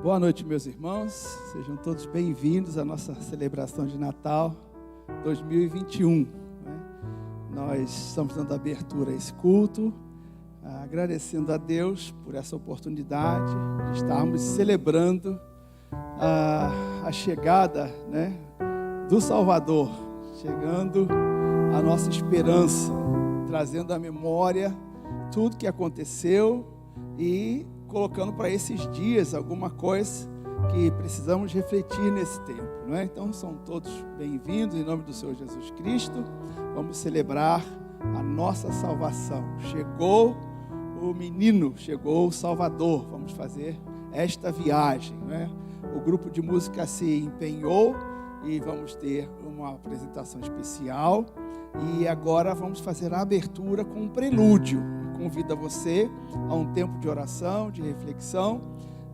Boa noite, meus irmãos. Sejam todos bem-vindos à nossa celebração de Natal 2021. Nós estamos dando abertura a esse culto, agradecendo a Deus por essa oportunidade de estarmos celebrando a chegada, do Salvador, chegando a nossa esperança, trazendo à memória tudo que aconteceu e colocando para esses dias alguma coisa que precisamos refletir nesse tempo, não é? Então são todos bem-vindos em nome do Senhor Jesus Cristo. Vamos celebrar a nossa salvação. Chegou o menino, chegou o Salvador. Vamos fazer esta viagem, não é? O grupo de música se empenhou e vamos ter uma apresentação especial. E agora vamos fazer a abertura com um prelúdio. Convido você a um tempo de oração, de reflexão,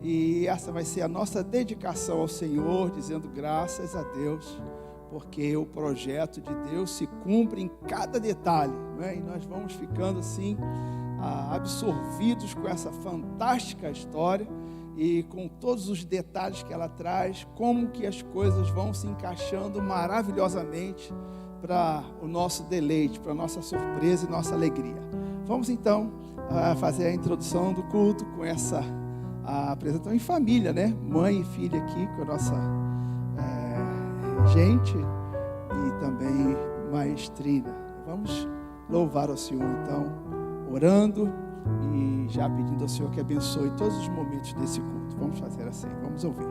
e essa vai ser a nossa dedicação ao Senhor, dizendo graças a Deus, porque o projeto de Deus se cumpre em cada detalhe, não é? E nós vamos ficando assim, absorvidos com essa fantástica história e com todos os detalhes que ela traz, como que as coisas vão se encaixando maravilhosamente para o nosso deleite, para a nossa surpresa e nossa alegria. Vamos então fazer a introdução do culto com essa apresentação em família, né? Mãe e filha aqui com a nossa gente e também maestrina. Vamos louvar ao Senhor então, orando e já pedindo ao Senhor que abençoe todos os momentos desse culto. Vamos fazer assim, vamos ouvir.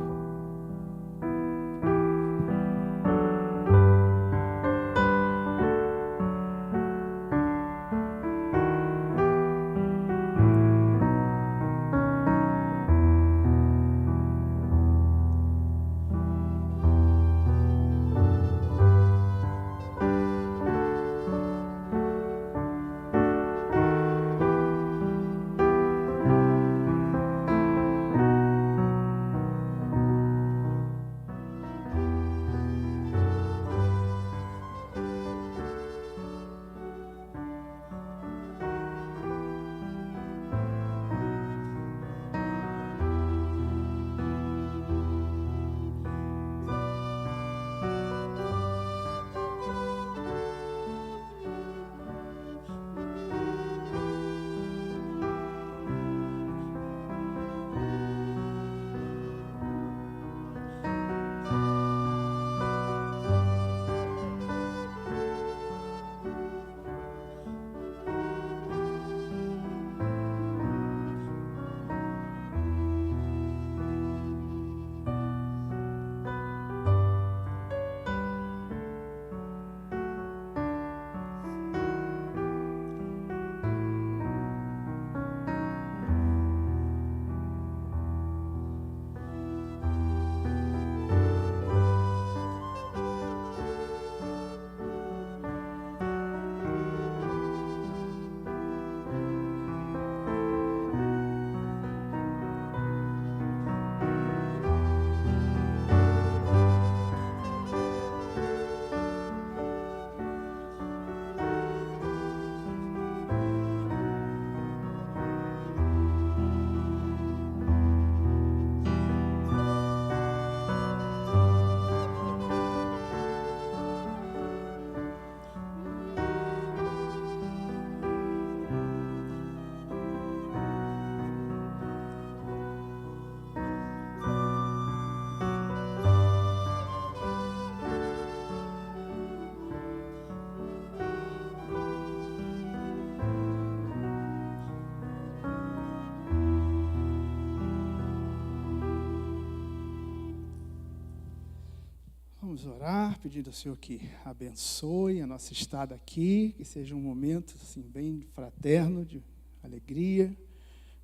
Vamos orar, pedindo ao Senhor que abençoe a nossa estada aqui, que seja um momento assim, bem fraterno, de alegria,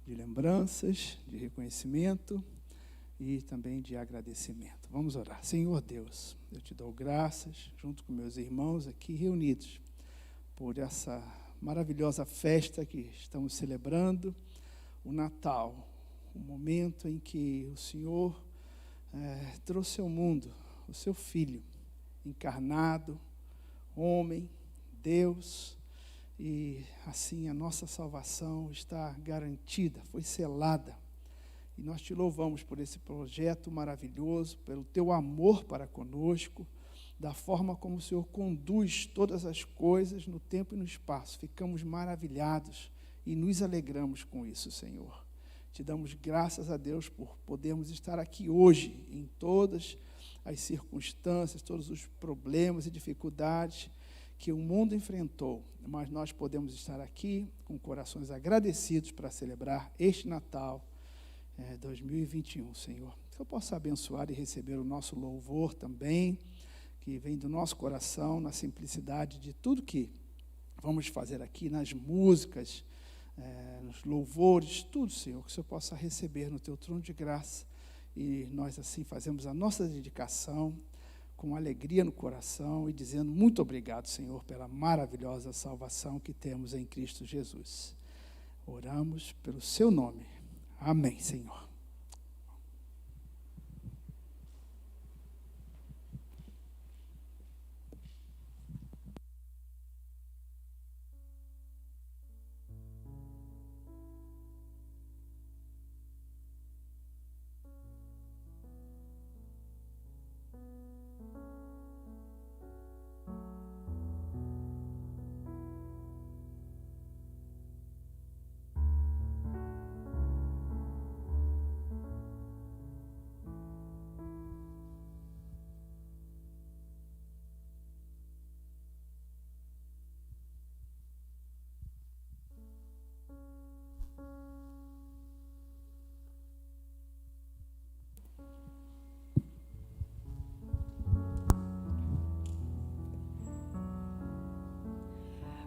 de lembranças, de reconhecimento e também de agradecimento. Vamos orar. Senhor Deus, eu te dou graças, junto com meus irmãos aqui reunidos, por essa maravilhosa festa que estamos celebrando, o Natal, o momento em que o Senhor trouxe ao mundo o seu Filho, encarnado, homem, Deus, e assim a nossa salvação está garantida, foi selada. E nós te louvamos por esse projeto maravilhoso, pelo teu amor para conosco, da forma como o Senhor conduz todas as coisas no tempo e no espaço. Ficamos maravilhados e nos alegramos com isso, Senhor. Te damos graças a Deus por podermos estar aqui hoje, em todas as circunstâncias, todos os problemas e dificuldades que o mundo enfrentou. Mas nós podemos estar aqui com corações agradecidos para celebrar este Natal 2021, Senhor. Que eu possa abençoar e receber o nosso louvor também, que vem do nosso coração, na simplicidade de tudo que vamos fazer aqui, nas músicas, nos louvores, tudo, Senhor, que o Senhor possa receber no teu trono de graça. E nós assim fazemos a nossa dedicação com alegria no coração e dizendo muito obrigado, Senhor, pela maravilhosa salvação que temos em Cristo Jesus. Oramos pelo seu nome. Amém, Senhor.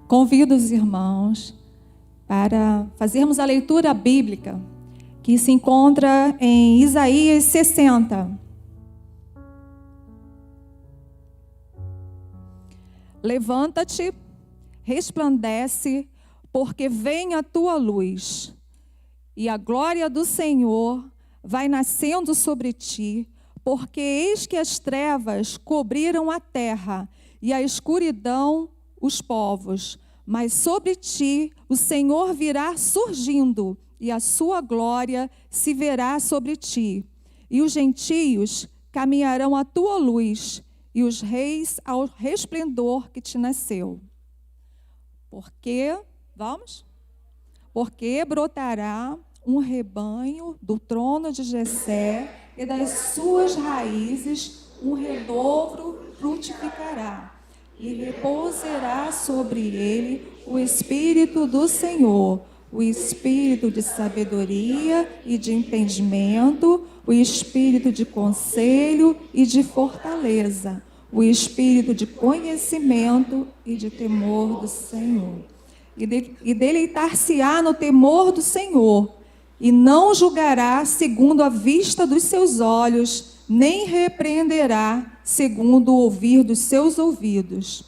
Convido os irmãos para fazermos a leitura bíblica que se encontra em Isaías 60. Levanta-te, resplandece, porque vem a tua luz, e a glória do Senhor vai nascendo sobre ti, porque eis que as trevas cobriram a terra, e a escuridão os povos, mas sobre ti o Senhor virá surgindo, e a sua glória se verá sobre ti. E os gentios caminharão à tua luz, e os reis ao resplendor que te nasceu. Porque brotará um rebanho do trono de Jessé, e das suas raízes um renovo frutificará. E repousará sobre ele o Espírito do Senhor, o Espírito de sabedoria e de entendimento, o Espírito de conselho e de fortaleza, o Espírito de conhecimento e de temor do Senhor. E deleitar-se-á no temor do Senhor, e não julgará segundo a vista dos seus olhos, nem repreenderá segundo o ouvir dos seus ouvidos,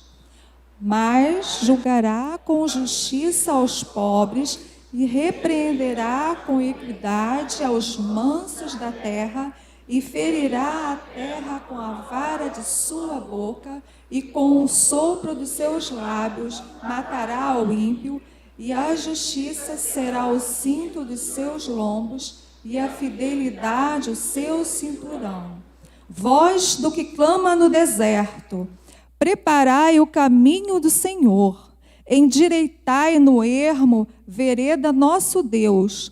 mas julgará com justiça aos pobres e repreenderá com equidade aos mansos da terra, e ferirá a terra com a vara de sua boca, e com o sopro dos seus lábios matará o ímpio, e a justiça será o cinto dos seus lombos, e a fidelidade o seu cinturão. Voz do que clama no deserto, preparai o caminho do Senhor, endireitai no ermo vereda nosso Deus.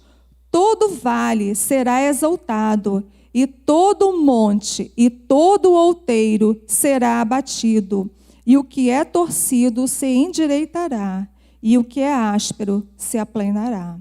Todo vale será exaltado, e todo monte e todo outeiro será abatido, e o que é torcido se endireitará, e o que é áspero se aplanará.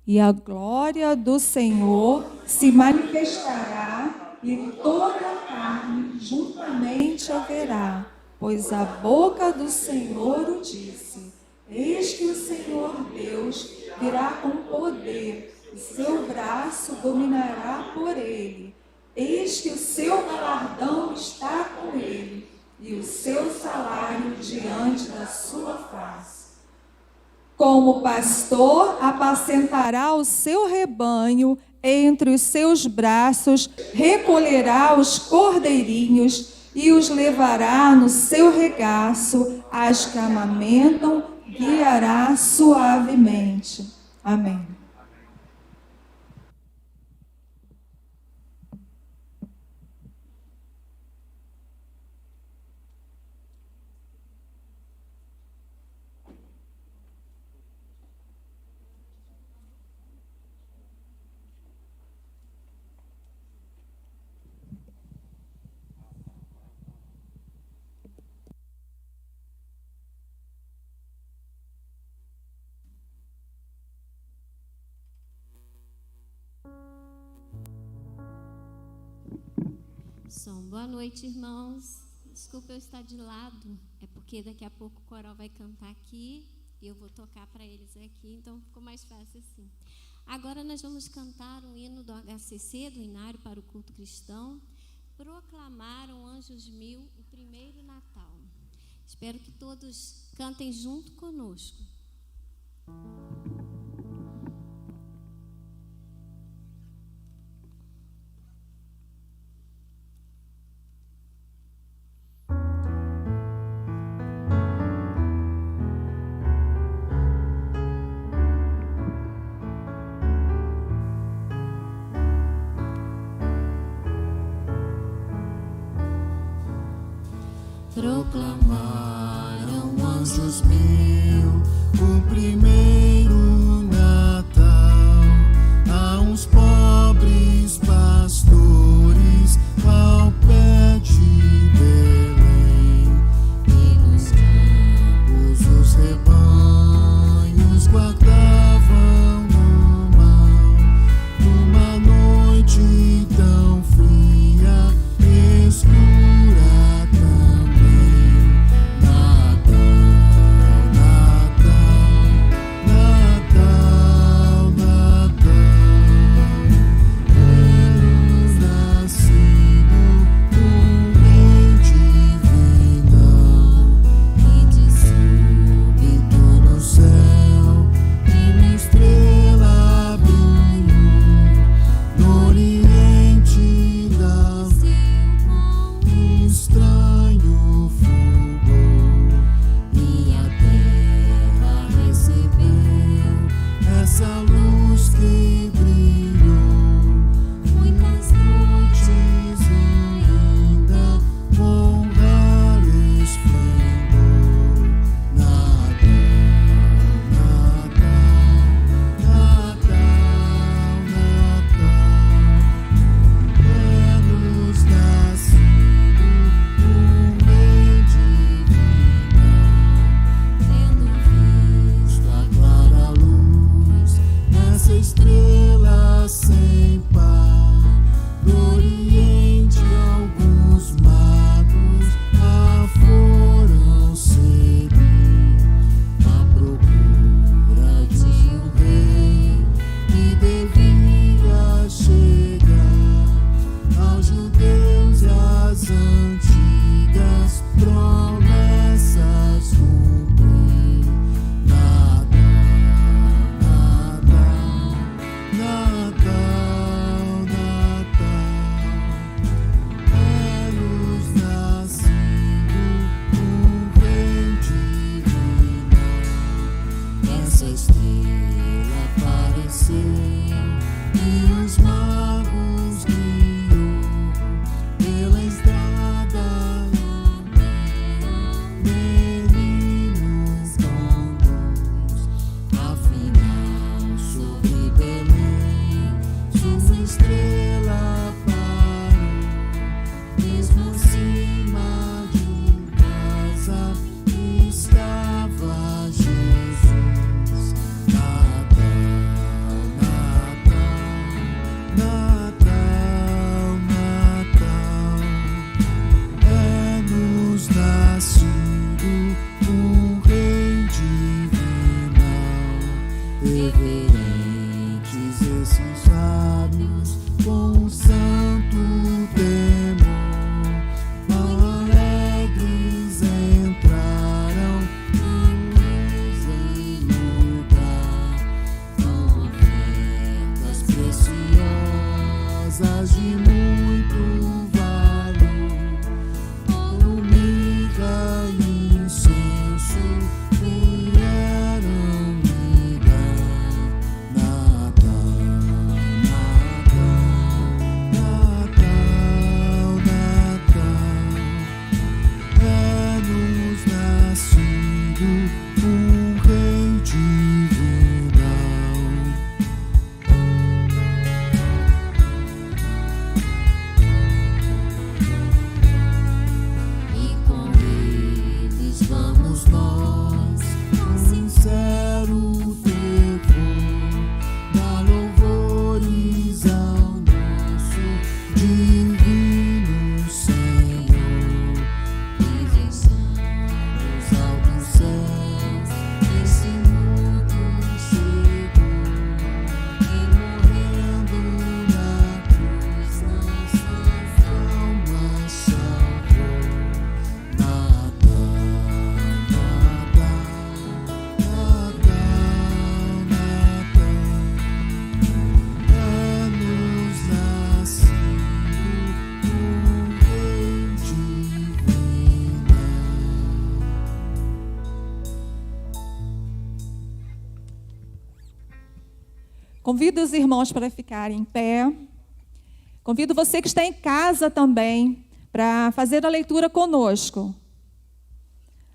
E a glória do Senhor se manifestará, e toda a carne juntamente a verá, pois a boca do Senhor o disse. Eis que o Senhor Deus virá com poder, e seu braço dominará por ele. Eis que o seu galardão está com ele, e o seu salário diante da sua face. Como pastor, apacentará o seu rebanho, entre os seus braços recolherá os cordeirinhos e os levará no seu regaço, as que amamentam, guiará suavemente. Amém. som. Boa noite, irmãos. Desculpa eu estar de lado, é porque daqui a pouco o coral vai cantar aqui e eu vou tocar para eles aqui, então ficou mais fácil assim. Agora nós vamos cantar um hino do HCC, do Inário para o Culto Cristão. Proclamaram anjos mil o primeiro Natal. Espero que todos cantem junto conosco. Proclamaram anjos mil o primeiro Natal a uns pobres pastores ao pé de Belém. E nos campos os rebanhos guardavam no mal, numa noite tão fria, escura. Divino Convido os irmãos para ficarem em pé. Convido você que está em casa também para fazer a leitura conosco.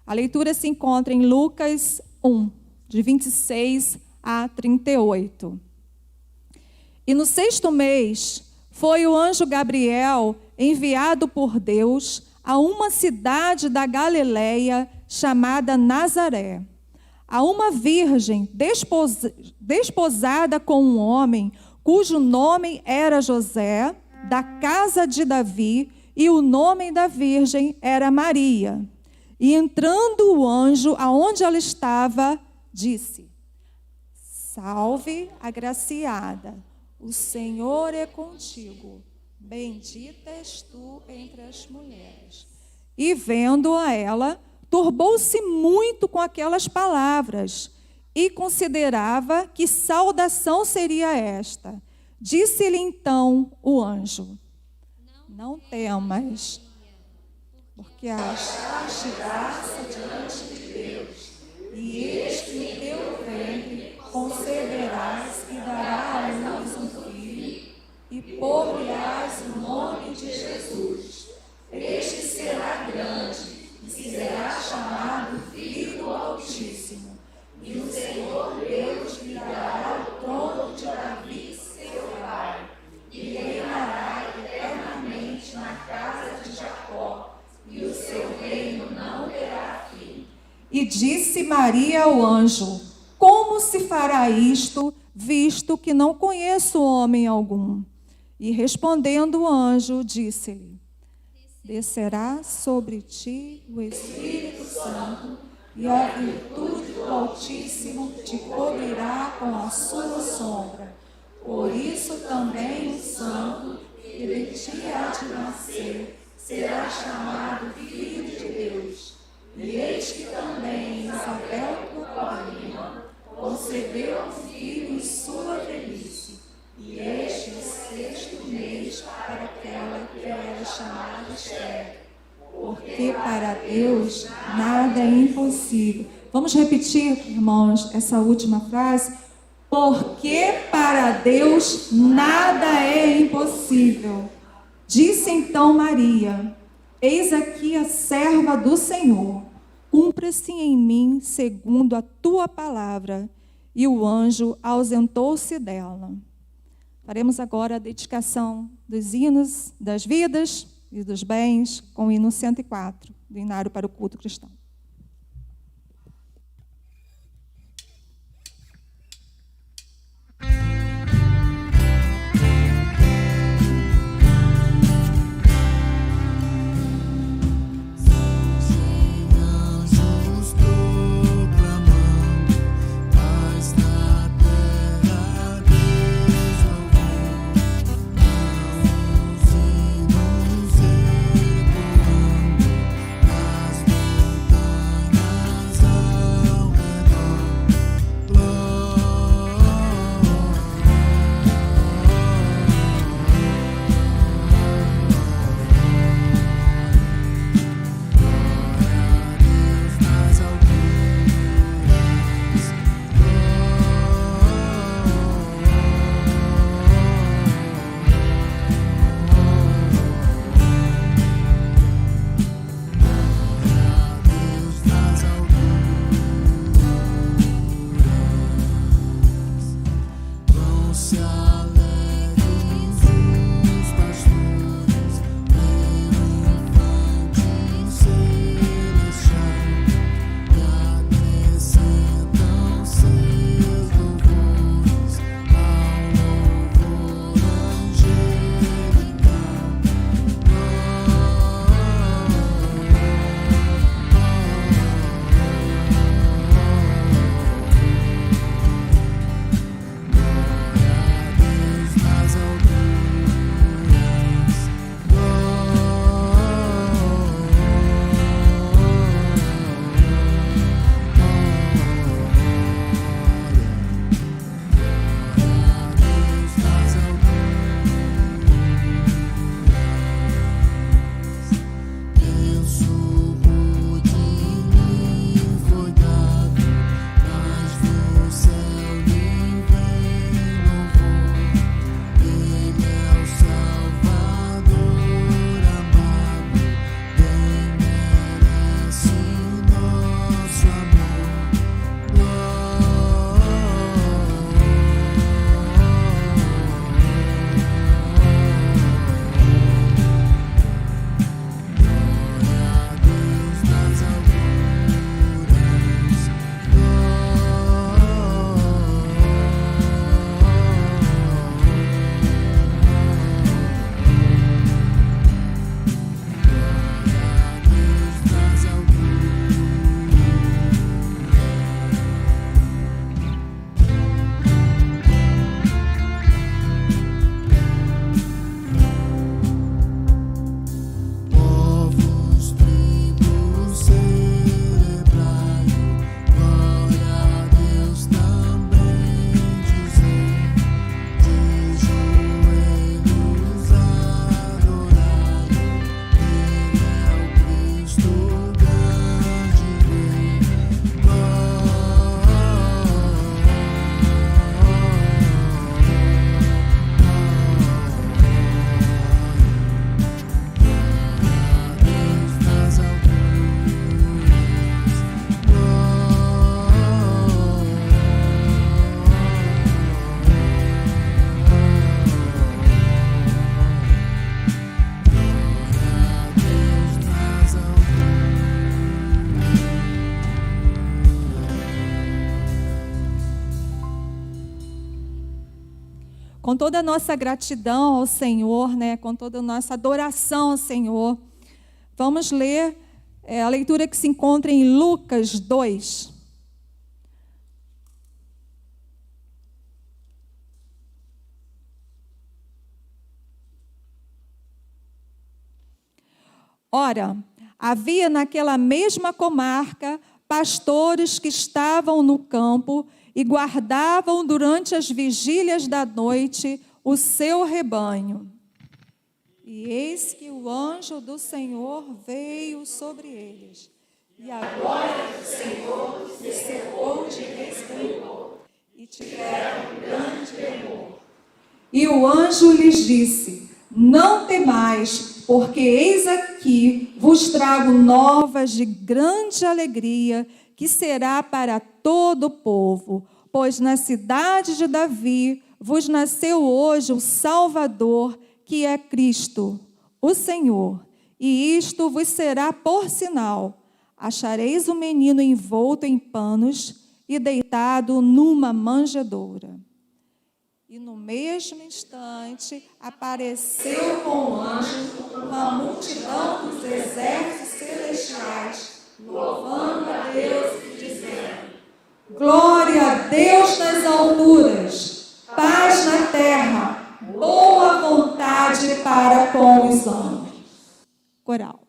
A leitura se encontra em Lucas 1, de 26 a 38. E no 6º mês, foi o anjo Gabriel enviado por Deus a uma cidade da Galileia chamada Nazaré, a uma virgem desposada com um homem cujo nome era José, da casa de Davi, e o nome da virgem era Maria. E entrando o anjo aonde ela estava, disse: Salve, agraciada, o Senhor é contigo, bendita és tu entre as mulheres. E vendo-a ela, turbou-se muito com aquelas palavras e considerava que saudação seria esta. Disse-lhe então o anjo: Não temas, porque achaste graça diante de Deus, e eis que em teu ventre conceberás e darás à luz um filho, e por-lhe-ás o nome de Jesus. Este será grande, e será chamado Filho do Altíssimo, e o Senhor Deus lhe dará o trono de Davi, seu pai, e reinará eternamente na casa de Jacó, e o seu reino não terá fim. E disse Maria ao anjo: Como se fará isto, visto que não conheço homem algum? E respondendo o anjo, disse-lhe: Descerá sobre ti o Espírito Santo, e a virtude do Altíssimo te cobrirá com a sua sombra. Por isso também o santo que de ti há de nascer será chamado Filho de Deus. E eis que também Isabel, tua prima, concebeu um filho em sua velhice, e este é o 6º mês para aquela que era chamada estéril, porque para Deus nada é impossível. Vamos repetir, irmãos, essa última frase? Porque para Deus nada é impossível. Disse então Maria: Eis aqui a serva do Senhor, cumpra-se em mim segundo a tua palavra. E o anjo ausentou-se dela. Faremos agora a dedicação dos hinos das vidas e dos bens com o hino 104, do Inário para o Culto Cristão. As com toda a nossa gratidão ao Senhor, né, com toda a nossa adoração ao Senhor, vamos ler a leitura que se encontra em Lucas 2. Ora, havia naquela mesma comarca pastores que estavam no campo e guardavam durante as vigílias da noite o seu rebanho. E eis que o anjo do Senhor veio sobre eles, e a glória do Senhor os cercou de resplendor, e tiveram grande temor. E o anjo lhes disse: não temais, porque eis aqui vos trago novas de grande alegria, que será para todo o povo, pois na cidade de Davi vos nasceu hoje o Salvador, que é Cristo, o Senhor. E isto vos será por sinal: achareis o menino envolto em panos e deitado numa manjedoura. E no mesmo instante apareceu com o anjo uma multidão dos exércitos celestiais, louvando a Deus e dizendo: glória a Deus nas alturas, paz na terra, boa vontade para com os homens. Coral.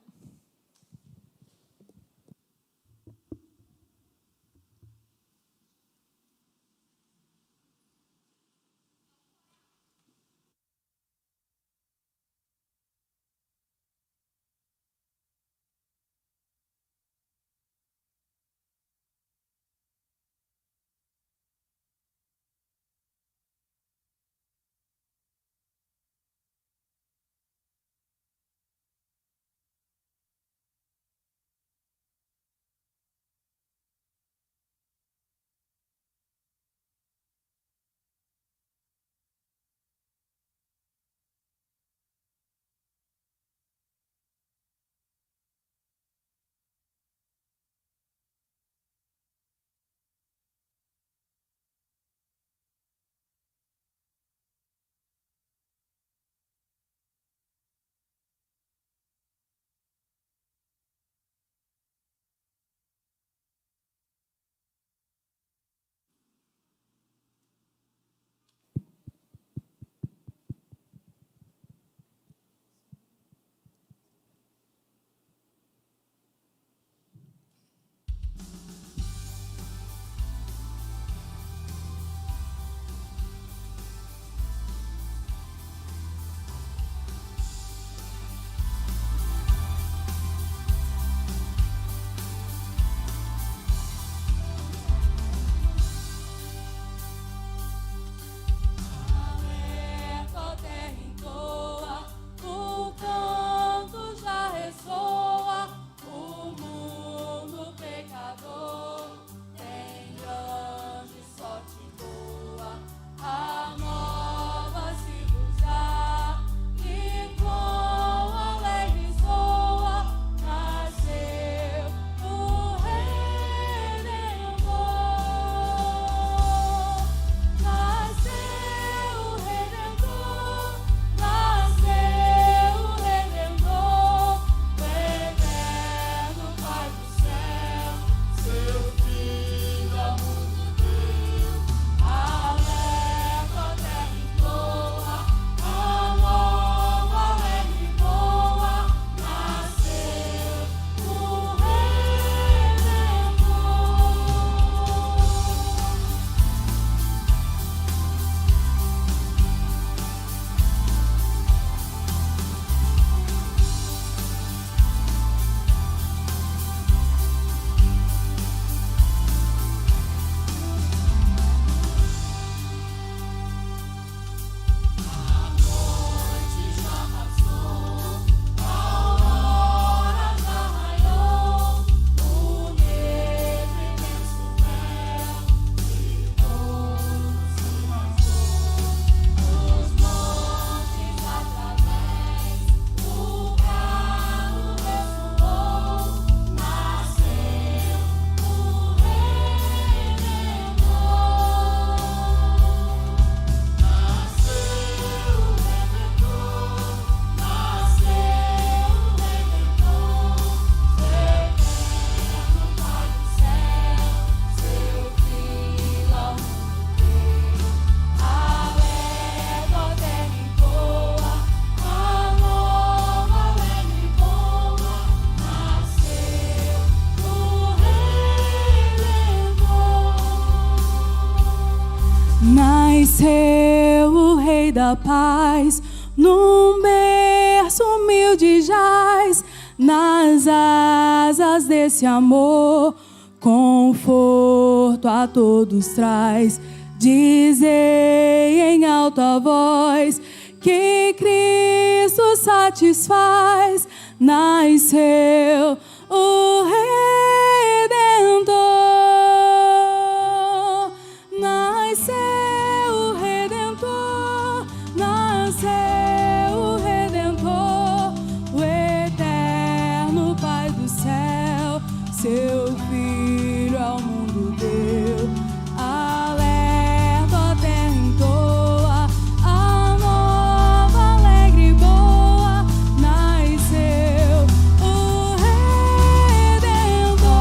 Nasceu o Rei da Paz, num berço humilde jaz, nas asas desse amor, conforto a todos traz. Dizei em alta voz que Cristo satisfaz. Nasceu o Redentor, nasceu o Redentor, nasceu o Redentor, o eterno Pai do céu, seu Filho ao mundo deu. Alerta a terra entoa, a nova, alegre e boa, nasceu o Redentor.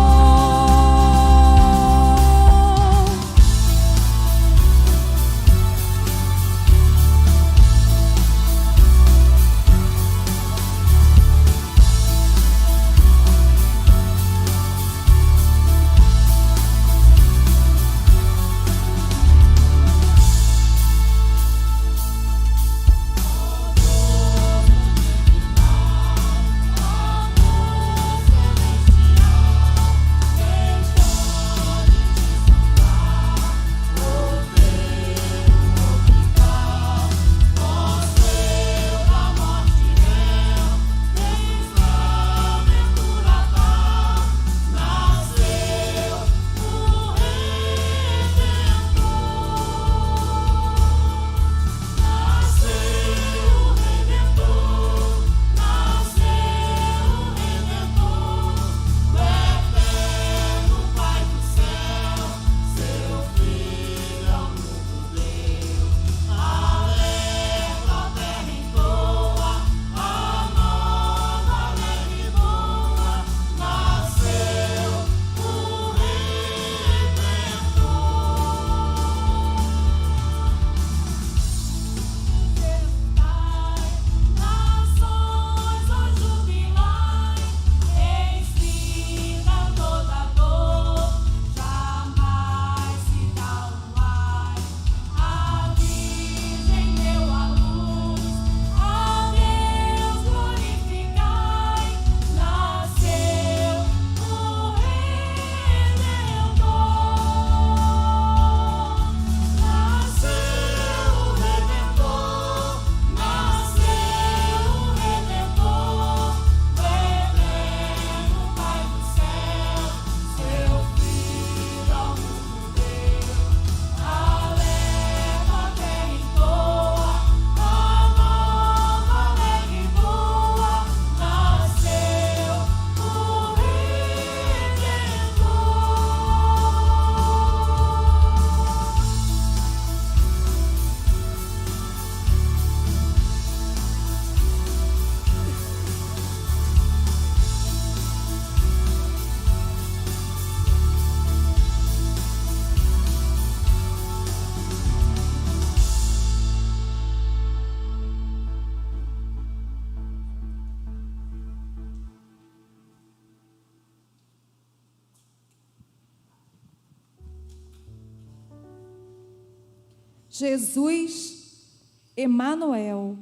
Jesus, Emanuel,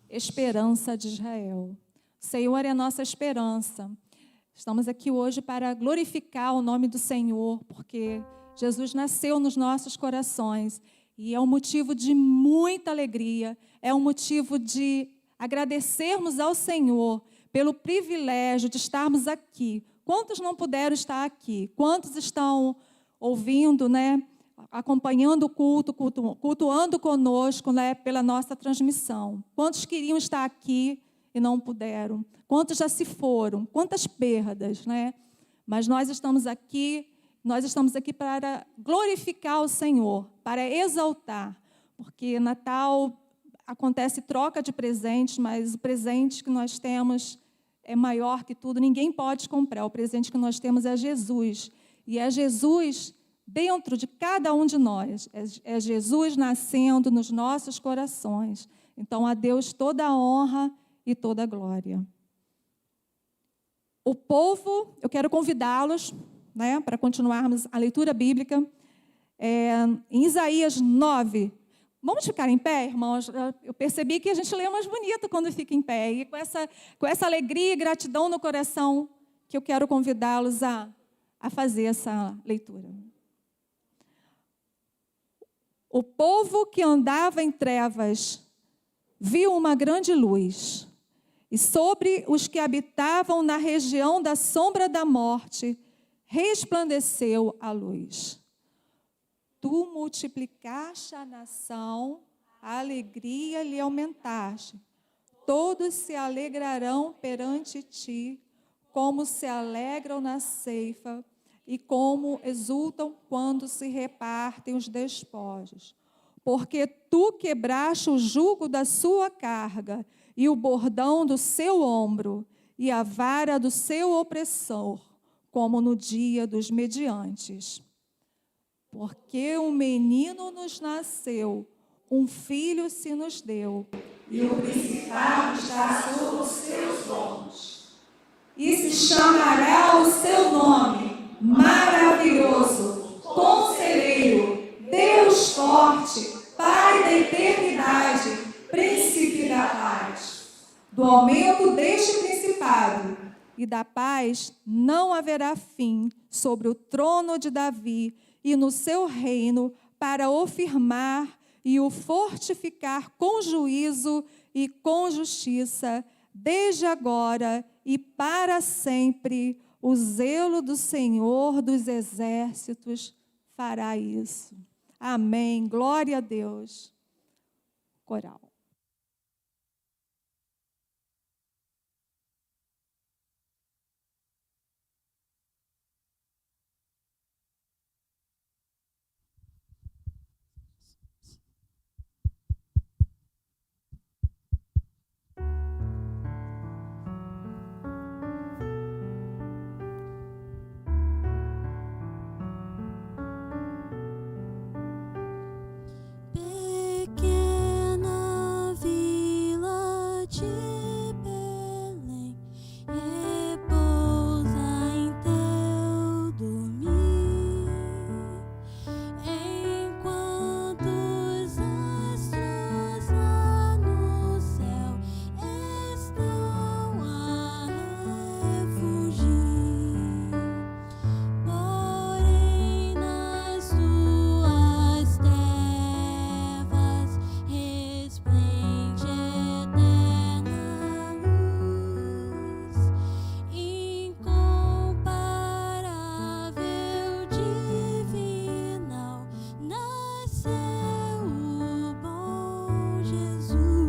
esperança de Israel. O Senhor é a nossa esperança. Estamos aqui hoje para glorificar o nome do Senhor, porque Jesus nasceu nos nossos corações e é um motivo de muita alegria, é um motivo de agradecermos ao Senhor pelo privilégio de estarmos aqui. Quantos não puderam estar aqui? Quantos estão ouvindo, acompanhando o culto, cultuando conosco, pela nossa transmissão? Quantos queriam estar aqui e não puderam? Quantos já se foram? Quantas perdas, Mas nós estamos aqui para glorificar o Senhor, para exaltar, porque Natal acontece troca de presentes, mas o presente que nós temos é maior que tudo, ninguém pode comprar. O presente que nós temos é Jesus, e é Jesus dentro de cada um de nós, é Jesus nascendo nos nossos corações. Então, a Deus toda a honra e toda a glória. O povo, eu quero convidá-los, para continuarmos a leitura bíblica, em Isaías 9, Vamos ficar em pé, irmãos? Eu percebi que a gente lê mais bonito quando fica em pé. E com essa alegria e gratidão no coração, que eu quero convidá-los a fazer essa leitura. O povo que andava em trevas viu uma grande luz, e sobre os que habitavam na região da sombra da morte resplandeceu a luz. Tu multiplicaste a nação, a alegria lhe aumentaste. Todos se alegrarão perante ti, como se alegram na ceifa, e como exultam quando se repartem os despojos. Porque tu quebraste o jugo da sua carga, e o bordão do seu ombro, e a vara do seu opressor, como no dia dos mediantes. Porque um menino nos nasceu, um filho se nos deu, e o principado está sobre os seus lombos. E se chamará o seu nome, Maravilhoso, Conselheiro, Deus Forte, Pai da Eternidade, Príncipe da Paz. Do aumento deste principado e da paz não haverá fim sobre o trono de Davi e no seu reino, para o firmar e o fortificar com juízo e com justiça, desde agora e para sempre. O zelo do Senhor dos exércitos fará isso. Amém. Glória a Deus. Coral. Pequena vila de Belém, repousa em teu dormir, enquanto os astros lá no céu estão a refugir. Porém, nas suas trevas resplende eterna luz, incomparável, divinal, nasceu o bom Jesus.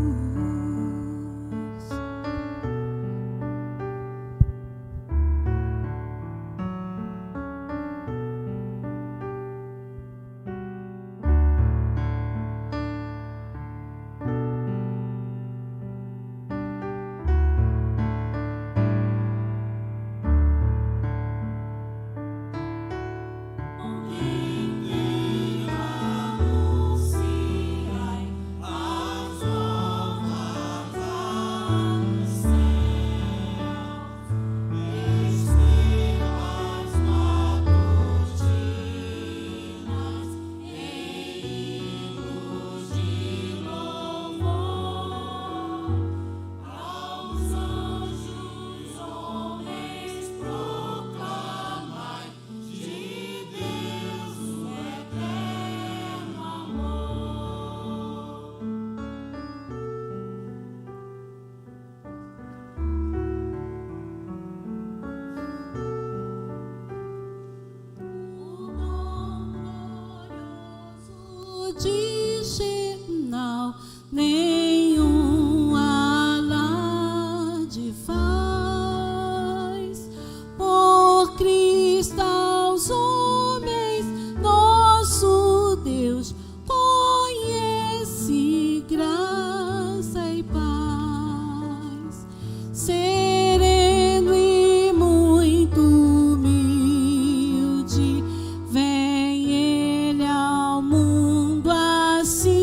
Diginal, nenhum alarde faz. Por Cristo aos homens, nosso Deus conhece graça e paz. Sereno e muito humilde, vem Ele ao mundo assim,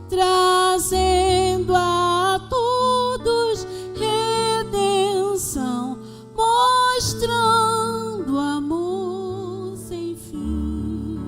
trazendo a todos redenção, mostrando amor sem fim.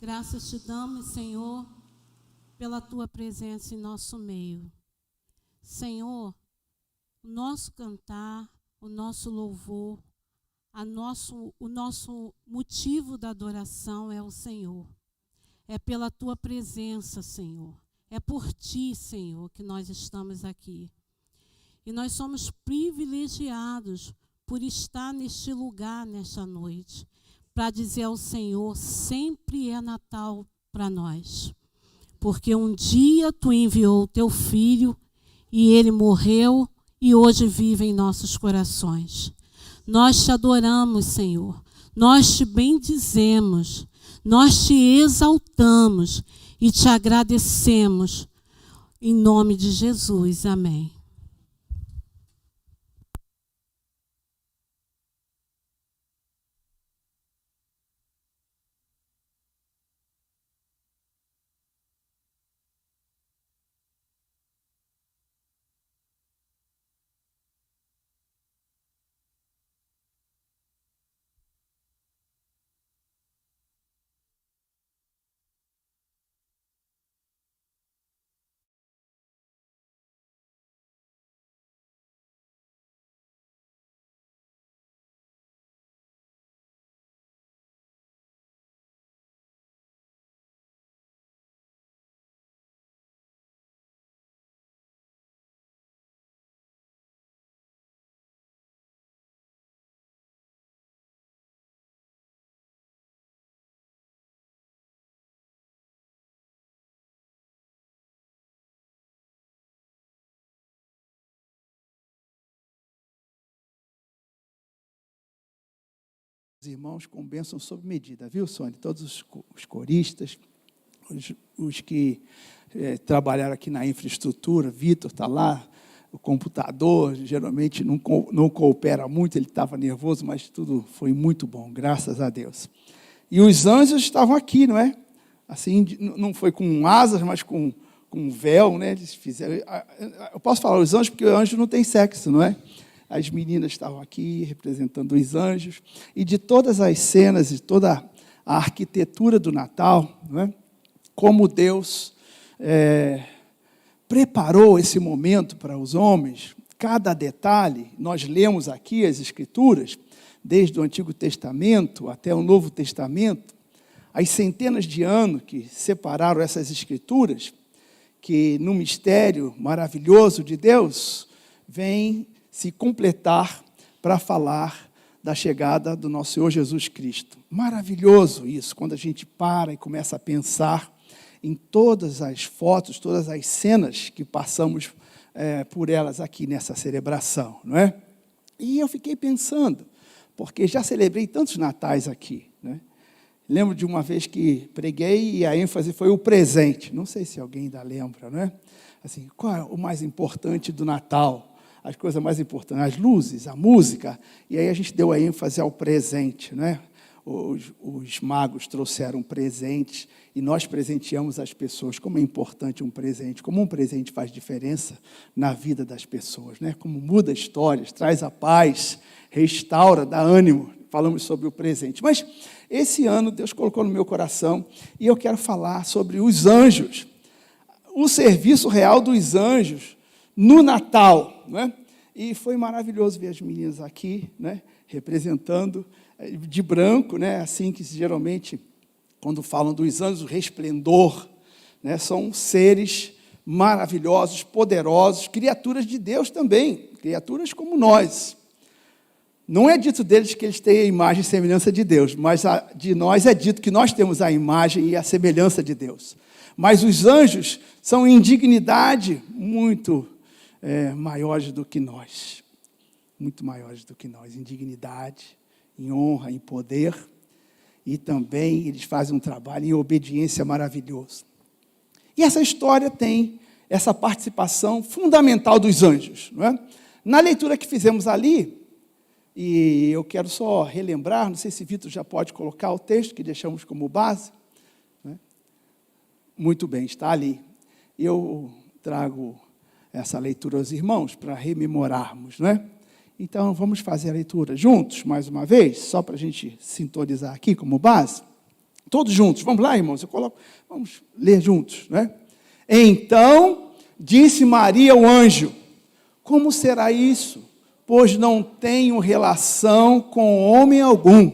Graças te damos, Senhor, pela tua presença em nosso meio. Senhor, o nosso cantar, o nosso louvor, o nosso motivo da adoração é o Senhor. É pela tua presença, Senhor. É por ti, Senhor, que nós estamos aqui. E nós somos privilegiados por estar neste lugar, nesta noite, para dizer ao Senhor, sempre é Natal para nós. Porque um dia tu enviou o teu filho e ele morreu e hoje vive em nossos corações. Nós te adoramos, Senhor. Nós te bendizemos. Nós te exaltamos e te agradecemos. Em nome de Jesus. Amém. Os irmãos com bênção sob medida, viu, Sônia? Todos os coristas, os que trabalharam aqui na infraestrutura, Vitor está lá, o computador geralmente não coopera muito, ele estava nervoso, mas tudo foi muito bom, graças a Deus. E os anjos estavam aqui, não é? Assim, não foi com asas, mas com véu, né? Eles fizeram. Eu posso falar os anjos, porque o anjo não tem sexo, não é? As meninas estavam aqui representando os anjos. E de todas as cenas, de toda a arquitetura do Natal, não é? Como Deus preparou esse momento para os homens, cada detalhe, nós lemos aqui as Escrituras, desde o Antigo Testamento até o Novo Testamento, as centenas de anos que separaram essas Escrituras, que no mistério maravilhoso de Deus, vem se completar para falar da chegada do nosso Senhor Jesus Cristo. Maravilhoso isso, quando a gente para e começa a pensar em todas as fotos, todas as cenas que passamos por elas aqui nessa celebração, não é? E eu fiquei pensando, porque já celebrei tantos natais aqui, né? Lembro de uma vez que preguei e a ênfase foi o presente. Não sei se alguém ainda lembra, não é? Assim, qual é o mais importante do Natal? As coisas mais importantes, as luzes, a música. E aí a gente deu a ênfase ao presente, não é? Os magos trouxeram presentes e nós presenteamos as pessoas. Como é importante um presente, como um presente faz diferença na vida das pessoas, né? Como muda histórias, traz a paz, restaura, dá ânimo. Falamos sobre o presente. Mas esse ano Deus colocou no meu coração e eu quero falar sobre os anjos. O serviço real dos anjos no Natal, não é? E foi maravilhoso ver as meninas aqui, né, representando de branco, né, assim que geralmente, quando falam dos anjos, o resplendor, né, são seres maravilhosos, poderosos, criaturas de Deus também, criaturas como nós. Não é dito deles que eles têm a imagem e semelhança de Deus, mas de nós é dito que nós temos a imagem e a semelhança de Deus. Mas os anjos são em dignidade muito maiores do que nós, muito maiores do que nós, em dignidade, em honra, em poder, e também eles fazem um trabalho em obediência maravilhoso. E essa história tem essa participação fundamental dos anjos, não é? Na leitura que fizemos ali, e eu quero só relembrar, não sei se Vitor já pode colocar o texto que deixamos como base, né? Muito bem, está ali. Eu trago essa leitura aos irmãos para rememorarmos, não é? Então, vamos fazer a leitura juntos, mais uma vez, só para a gente sintonizar aqui como base. Todos juntos, vamos lá, irmãos, vamos ler juntos, né? Então, disse Maria ao anjo, como será isso? Pois não tenho relação com homem algum.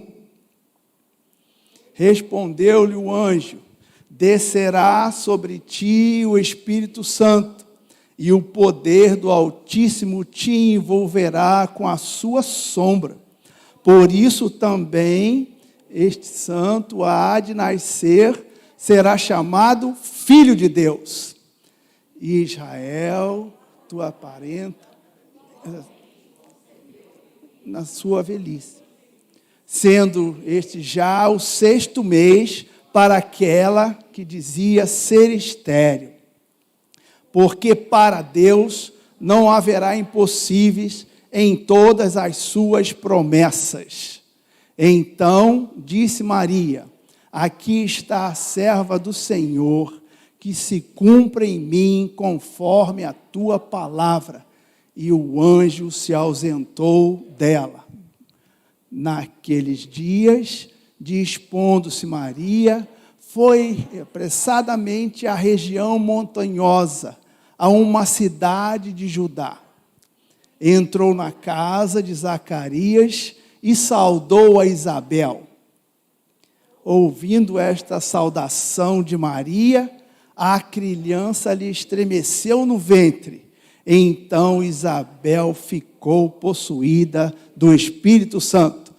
Respondeu-lhe o anjo, descerá sobre ti o Espírito Santo, e o poder do Altíssimo te envolverá com a sua sombra. Por isso também este santo há de nascer, será chamado Filho de Deus. E Israel, tua parenta, na sua velhice, sendo este já o 6º mês para aquela que dizia ser estéril. Porque para Deus não haverá impossíveis em todas as suas promessas. Então disse Maria, aqui está a serva do Senhor, que se cumpra em mim conforme a tua palavra. E o anjo se ausentou dela. Naqueles dias, dispondo-se Maria, foi apressadamente à região montanhosa, a uma cidade de Judá. Entrou na casa de Zacarias e saudou a Isabel. Ouvindo esta saudação de Maria, a criança lhe estremeceu no ventre. Então Isabel ficou possuída do Espírito Santo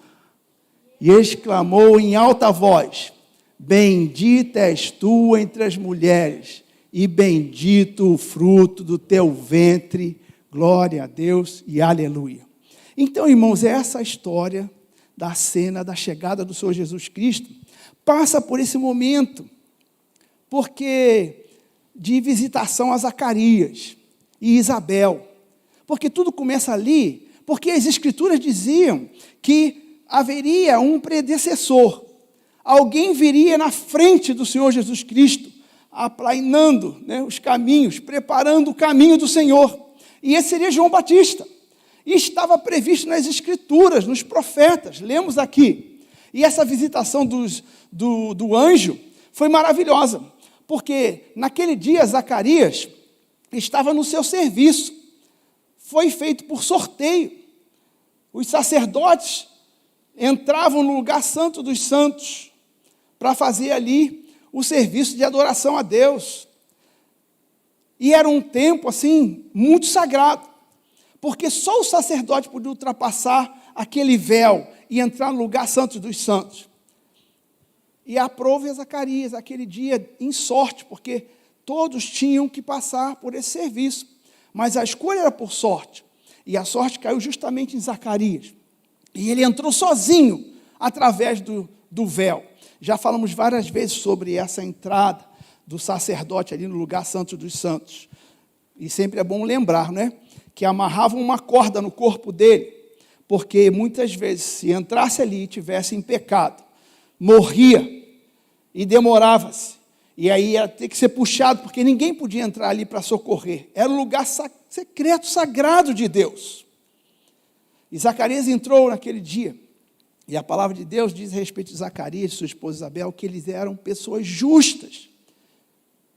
e exclamou em alta voz, bendita és tu entre as mulheres, e bendito o fruto do teu ventre, glória a Deus e aleluia. Então, irmãos, essa história da cena da chegada do Senhor Jesus Cristo passa por esse momento, porque de visitação a Zacarias e Isabel, porque tudo começa ali, porque as Escrituras diziam que haveria um predecessor, alguém viria na frente do Senhor Jesus Cristo, aplainando, né, os caminhos, preparando o caminho do Senhor, e esse seria João Batista, e estava previsto nas Escrituras, nos profetas, lemos aqui, e essa visitação do anjo foi maravilhosa, porque naquele dia Zacarias estava no seu serviço, foi feito por sorteio, os sacerdotes entravam no lugar santo dos santos, para fazer ali o serviço de adoração a Deus, e era um tempo assim, muito sagrado, porque só o sacerdote podia ultrapassar aquele véu e entrar no lugar santo dos santos. E aprove a Zacarias aquele dia em sorte, porque todos tinham que passar por esse serviço. Mas a escolha era por sorte. E a sorte caiu justamente em Zacarias. E ele entrou sozinho através do véu. Já falamos várias vezes sobre essa entrada do sacerdote ali no lugar santo dos santos. E sempre é bom lembrar, né? Que amarravam uma corda no corpo dele, porque muitas vezes, se entrasse ali e tivesse em pecado, morria e demorava-se. E aí ia ter que ser puxado, porque ninguém podia entrar ali para socorrer. Era um lugar secreto, sagrado de Deus. E Zacarias entrou naquele dia. E a palavra de Deus diz a respeito de Zacarias e sua esposa Isabel, que eles eram pessoas justas,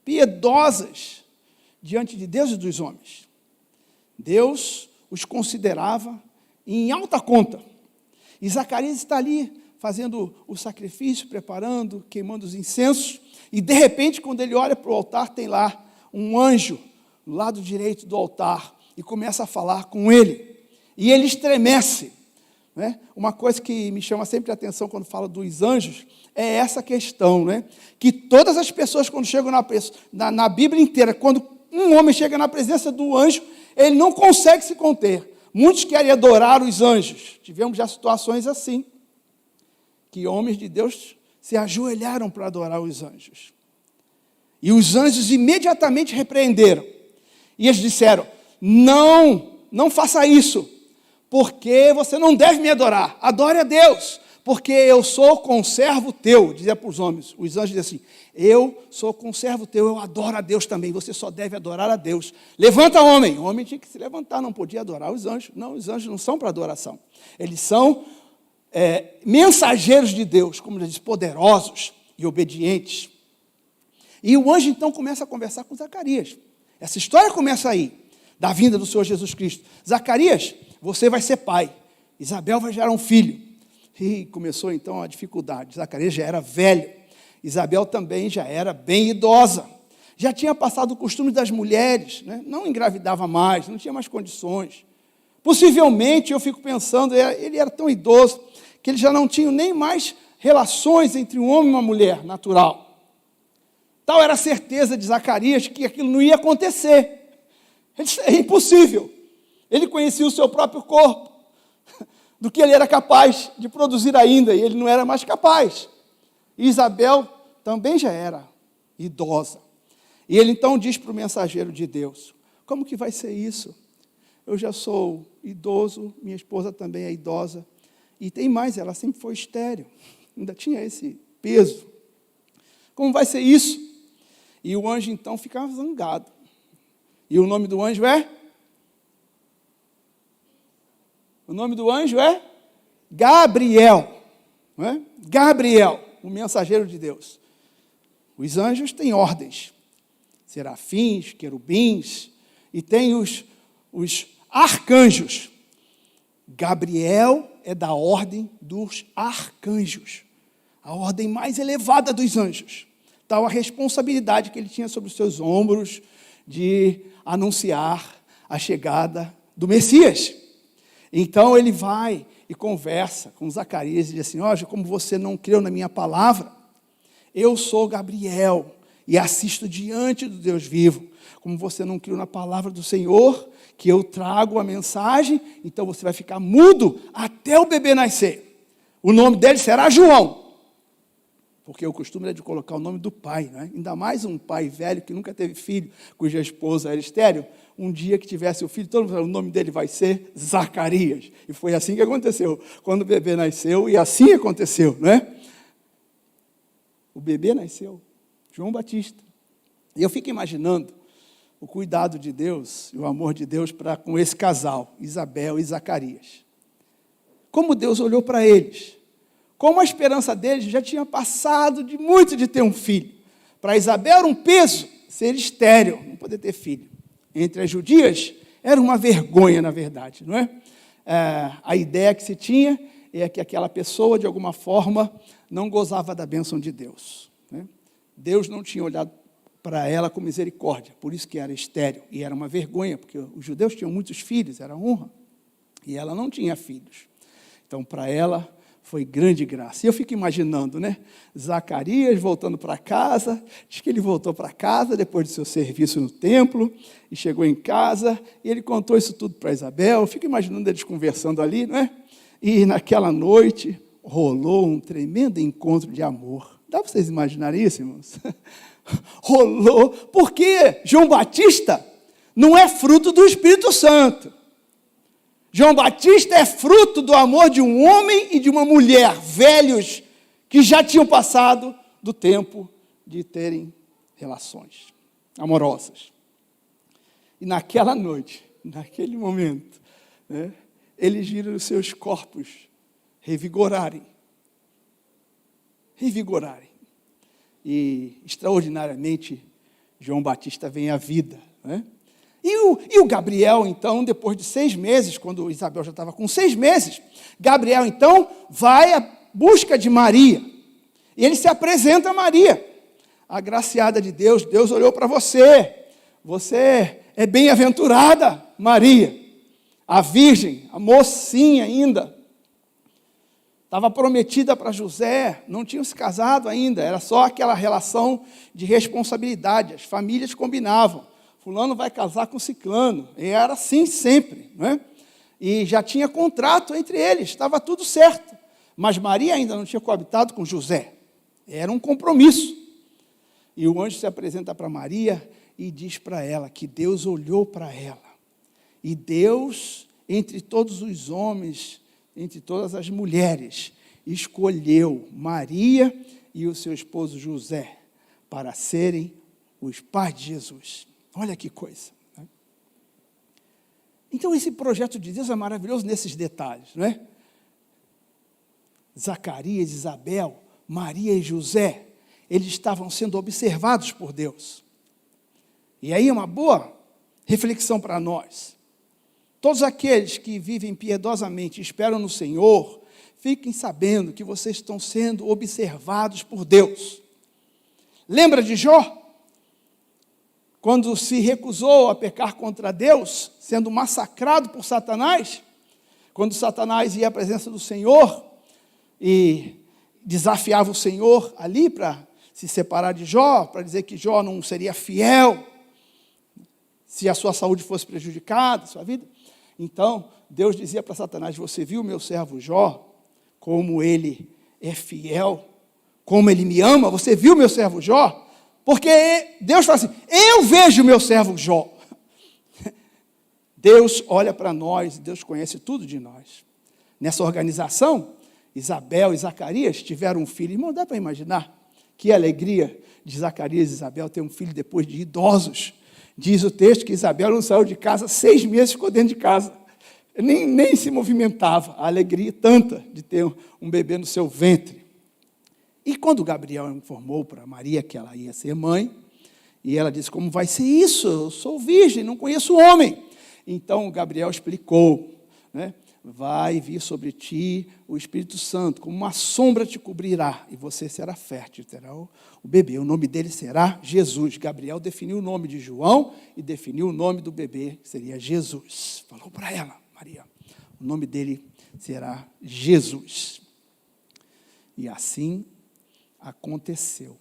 piedosas, diante de Deus e dos homens. Deus os considerava em alta conta. E Zacarias está ali, fazendo o sacrifício, preparando, queimando os incensos, e de repente, quando ele olha para o altar, tem lá um anjo, do lado direito do altar, e começa a falar com ele, e ele estremece, né? Uma coisa que me chama sempre a atenção quando falo dos anjos, é essa questão, né? Que todas as pessoas, quando chegam na Bíblia inteira, quando um homem chega na presença do anjo, ele não consegue se conter. Muitos querem adorar os anjos. Tivemos já situações assim, que homens de Deus se ajoelharam para adorar os anjos. E os anjos imediatamente repreenderam. E eles disseram, não faça isso, porque você não deve me adorar. Adore a Deus, porque eu sou conservo teu, dizia para os homens. Os anjos diziam assim, eu sou conservo teu, eu adoro a Deus também, você só deve adorar a Deus. Levanta, homem. O homem tinha que se levantar, não podia adorar os anjos. Não, os anjos não são para adoração. Eles são mensageiros de Deus, como ele diz, poderosos, e obedientes. E o anjo então começa a conversar com Zacarias. Essa história começa aí, da vinda do Senhor Jesus Cristo. Zacarias, você vai ser pai. Isabel vai gerar um filho. E começou então a dificuldade. Zacarias já era velho. Isabel também já era bem idosa. Já tinha passado o costume das mulheres, né? Não engravidava mais, não tinha mais condições. Possivelmente, eu fico pensando, ele era tão idoso que ele já não tinha nem mais relações entre um homem e uma mulher natural. Tal era a certeza de Zacarias que aquilo não ia acontecer. É impossível. Ele conhecia o seu próprio corpo, do que ele era capaz de produzir ainda, e ele não era mais capaz. E Isabel também já era idosa. E ele então diz para o mensageiro de Deus: como que vai ser isso? Eu já sou idoso, minha esposa também é idosa, e tem mais, ela sempre foi estéril, ainda tinha esse peso. Como vai ser isso? E o anjo então ficava zangado. E o nome do anjo é? O nome do anjo é Gabriel. Não é? Gabriel, o mensageiro de Deus. Os anjos têm ordens. Serafins, querubins, e tem os arcanjos. Gabriel é da ordem dos arcanjos, a ordem mais elevada dos anjos. Tal a responsabilidade que ele tinha sobre os seus ombros de anunciar a chegada do Messias. Então ele vai e conversa com Zacarias e diz assim: olha, como você não creu na minha palavra, eu sou Gabriel e assisto diante do Deus vivo. Como você não creu na palavra do Senhor, que eu trago a mensagem, então você vai ficar mudo até o bebê nascer. O nome dele será João. Porque o costume era de colocar o nome do pai, não é? Ainda mais um pai velho que nunca teve filho, cuja esposa era estéril. Um dia que tivesse o filho, todo mundo falou, o nome dele vai ser Zacarias. E foi assim que aconteceu. Quando o bebê nasceu, e assim aconteceu, não é? O bebê nasceu, João Batista. E eu fico imaginando o cuidado de Deus e o amor de Deus para com esse casal, Isabel e Zacarias. Como Deus olhou para eles. Como a esperança deles já tinha passado de muito de ter um filho. Para Isabel era um peso ser estéril, não poder ter filho. Entre as judias era uma vergonha, na verdade, não é? A ideia que se tinha é que aquela pessoa, de alguma forma, não gozava da bênção de Deus, né? Deus não tinha olhado para ela com misericórdia, por isso que era estéril. E era uma vergonha, porque os judeus tinham muitos filhos, era honra. E ela não tinha filhos. Então, para ela, foi grande graça. E eu fico imaginando, né? Zacarias voltando para casa, diz que ele voltou para casa depois do seu serviço no templo, e chegou em casa, e ele contou isso tudo para Isabel. Eu fico imaginando eles conversando ali, não é? E naquela noite, rolou um tremendo encontro de amor. Dá para vocês imaginarem isso, irmãos? Rolou, porque João Batista não é fruto do Espírito Santo. João Batista é fruto do amor de um homem e de uma mulher, velhos, que já tinham passado do tempo de terem relações amorosas. E naquela noite, naquele momento, né, eles viram os seus corpos revigorarem. E, extraordinariamente, João Batista vem à vida, né? E o Gabriel, então, depois de 6 meses, quando Isabel já estava com 6 meses, Gabriel, então, vai à busca de Maria. E ele se apresenta a Maria. Agraciada de Deus, Deus olhou para você. Você é bem-aventurada, Maria. A virgem, a mocinha ainda. Estava prometida para José, não tinham se casado ainda. Era só aquela relação de responsabilidade. As famílias combinavam. Fulano vai casar com ciclano. E era assim sempre, não é? E já tinha contrato entre eles, estava tudo certo. Mas Maria ainda não tinha coabitado com José. Era um compromisso. E o anjo se apresenta para Maria e diz para ela que Deus olhou para ela. E Deus, entre todos os homens, entre todas as mulheres, escolheu Maria e o seu esposo José para serem os pais de Jesus. Olha que coisa, né? Então, esse projeto de Deus é maravilhoso nesses detalhes, não é? Zacarias, Isabel, Maria e José. eles estavam sendo observados por Deus. E aí uma boa reflexão para nós. Todos aqueles que vivem piedosamente e esperam no Senhor, fiquem sabendo que vocês estão sendo observados por Deus. Lembra de Jó? Quando se recusou a pecar contra Deus, sendo massacrado por Satanás, quando Satanás ia à presença do Senhor e desafiava o Senhor ali para se separar de Jó, para dizer que Jó não seria fiel, se a sua saúde fosse prejudicada, a sua vida. Então, Deus dizia para Satanás: você viu meu servo Jó, como ele é fiel, como ele me ama? Você viu meu servo Jó? Porque Deus fala assim: eu vejo meu servo Jó. Deus olha para nós, Deus conhece tudo de nós. Nessa organização, Isabel e Zacarias tiveram um filho. Irmão, dá para imaginar que alegria de Zacarias e Isabel ter um filho depois de idosos. Diz o texto que Isabel não saiu de casa 6 meses, ficou dentro de casa. Nem se movimentava. A alegria tanta de ter um bebê no seu ventre. E quando Gabriel informou para Maria que ela ia ser mãe, e ela disse: como vai ser isso? Eu sou virgem, não conheço homem. Então Gabriel explicou, né? Vai vir sobre ti o Espírito Santo, como uma sombra te cobrirá, e você será fértil, terá o bebê. O nome dele será Jesus. Gabriel definiu o nome de João e definiu o nome do bebê, que seria Jesus. Falou para ela: Maria, o nome dele será Jesus. E assim aconteceu.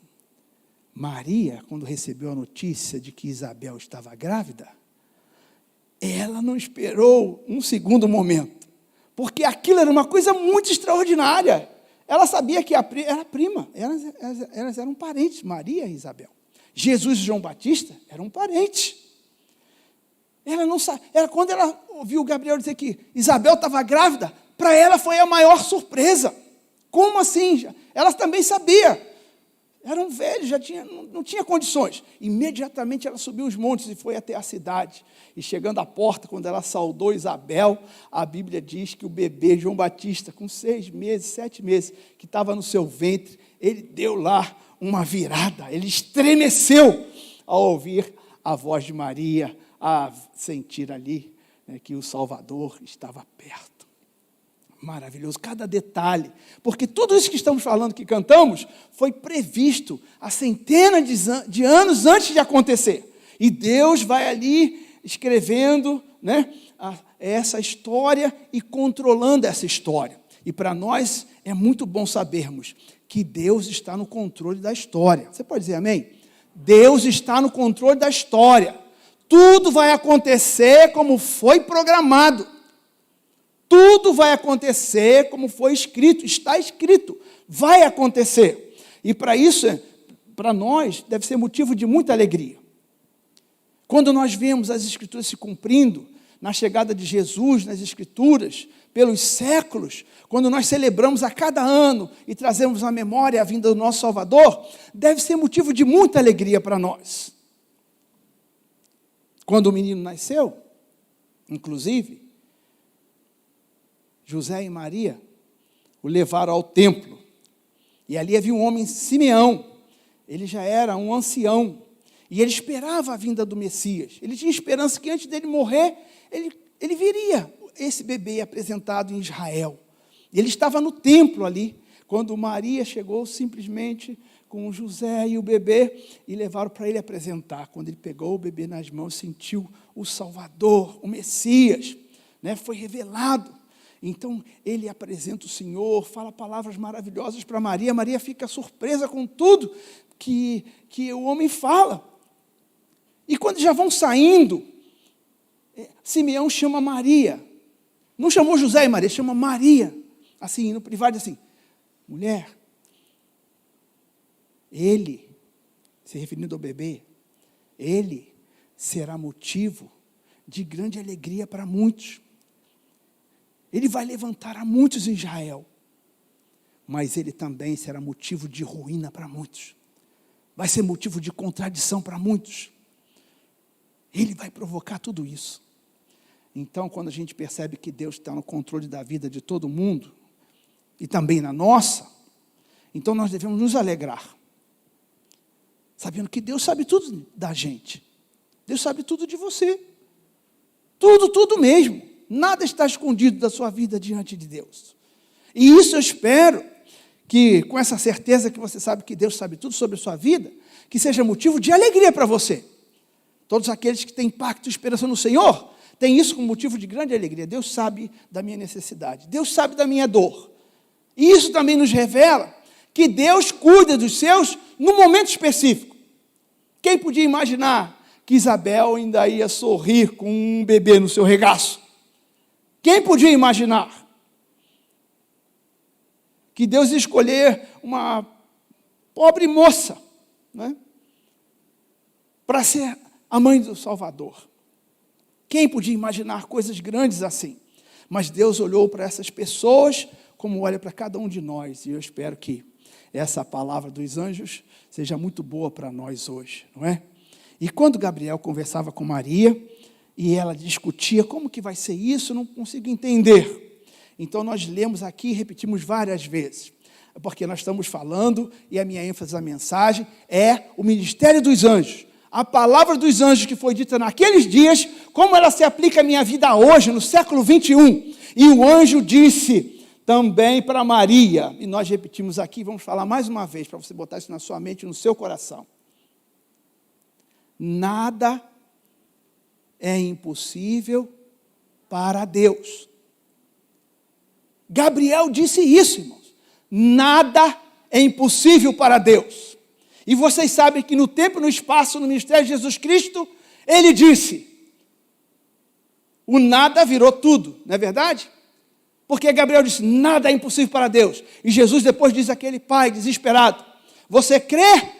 Maria, quando recebeu a notícia de que Isabel estava grávida, ela não esperou um segundo momento, porque aquilo era uma coisa muito extraordinária. Ela sabia que era prima, elas eram parentes, Maria e Isabel. Jesus e João Batista eram parentes. Ela não sabia. Quando ela ouviu Gabriel dizer que Isabel estava grávida, para ela foi a maior surpresa. Como assim? Ela também sabia. Eram velhos, não tinha condições. Imediatamente ela subiu os montes e foi até a cidade. E chegando à porta, quando ela saudou Isabel, a Bíblia diz que o bebê João Batista, com 6 meses, 7 meses, que estava no seu ventre, ele deu lá uma virada. Ele estremeceu ao ouvir a voz de Maria, a sentir ali, né, que o Salvador estava perto. Maravilhoso, cada detalhe, porque tudo isso que estamos falando, que cantamos, foi previsto há centenas de anos antes de acontecer. E Deus vai ali escrevendo, né, essa história e controlando essa história. E para nós é muito bom sabermos que Deus está no controle da história. Você pode dizer amém? Deus está no controle da história. Tudo vai acontecer como foi programado. Tudo vai acontecer como foi escrito, está escrito, vai acontecer. E para isso, para nós, deve ser motivo de muita alegria. Quando nós vemos as Escrituras se cumprindo, na chegada de Jesus, nas Escrituras, pelos séculos, quando nós celebramos a cada ano e trazemos à memória a vinda do nosso Salvador, deve ser motivo de muita alegria para nós. Quando o menino nasceu, inclusive, José e Maria o levaram ao templo. E ali havia um homem, Simeão. Ele já era um ancião. E ele esperava a vinda do Messias. Ele tinha esperança que antes dele morrer, ele viria esse bebê apresentado em Israel. E ele estava no templo ali, quando Maria chegou simplesmente com José e o bebê, e levaram para ele apresentar. Quando ele pegou o bebê nas mãos, sentiu o Salvador, o Messias, né? Foi revelado. Então, ele apresenta o Senhor, fala palavras maravilhosas para Maria. Maria fica surpresa com tudo que o homem fala. E quando já vão saindo, Simeão chama Maria. Não chamou José e Maria, chama Maria. Assim, no privado, assim: mulher, ele, se referindo ao bebê, ele será motivo de grande alegria para muitos. Ele vai levantar a muitos em Israel, mas ele também será motivo de ruína para muitos. Vai ser motivo de contradição para muitos. Ele vai provocar tudo isso. Então, quando a gente percebe que Deus está no controle da vida de todo mundo, e também na nossa, então nós devemos nos alegrar. sabendo que Deus sabe tudo da gente. Deus sabe tudo de você. Tudo, tudo mesmo. Nada está escondido da sua vida diante de Deus. E isso eu espero que, com essa certeza que você sabe que Deus sabe tudo sobre a sua vida, que seja motivo de alegria para você. Todos aqueles que têm pacto e esperança no Senhor, têm isso como motivo de grande alegria. Deus sabe da minha necessidade. Deus sabe da minha dor. E isso também nos revela que Deus cuida dos seus no momento específico. Quem podia imaginar que Isabel ainda ia sorrir com um bebê no seu regaço? Quem podia imaginar que Deus ia escolher uma pobre moça, né, para ser a mãe do Salvador? Quem podia imaginar coisas grandes assim? Mas Deus olhou para essas pessoas como olha para cada um de nós, e eu espero que essa palavra dos anjos seja muito boa para nós hoje, não é? E quando Gabriel conversava com Maria, e ela discutia como que vai ser isso, eu não consigo entender. Então nós lemos aqui e repetimos várias vezes, porque nós estamos falando, e a minha ênfase da mensagem é o ministério dos anjos. A palavra dos anjos que foi dita naqueles dias, como ela se aplica à minha vida hoje, no século 21. E o anjo disse também para Maria, e nós repetimos aqui, vamos falar mais uma vez, para você botar isso na sua mente e no seu coração. Nada é impossível para Deus. Gabriel disse isso, irmãos. Nada é impossível para Deus. E vocês sabem que no tempo e no espaço, no ministério de Jesus Cristo, ele disse, o nada virou tudo, não é verdade? Porque Gabriel disse, nada é impossível para Deus. E Jesus depois diz àquele pai desesperado, você crê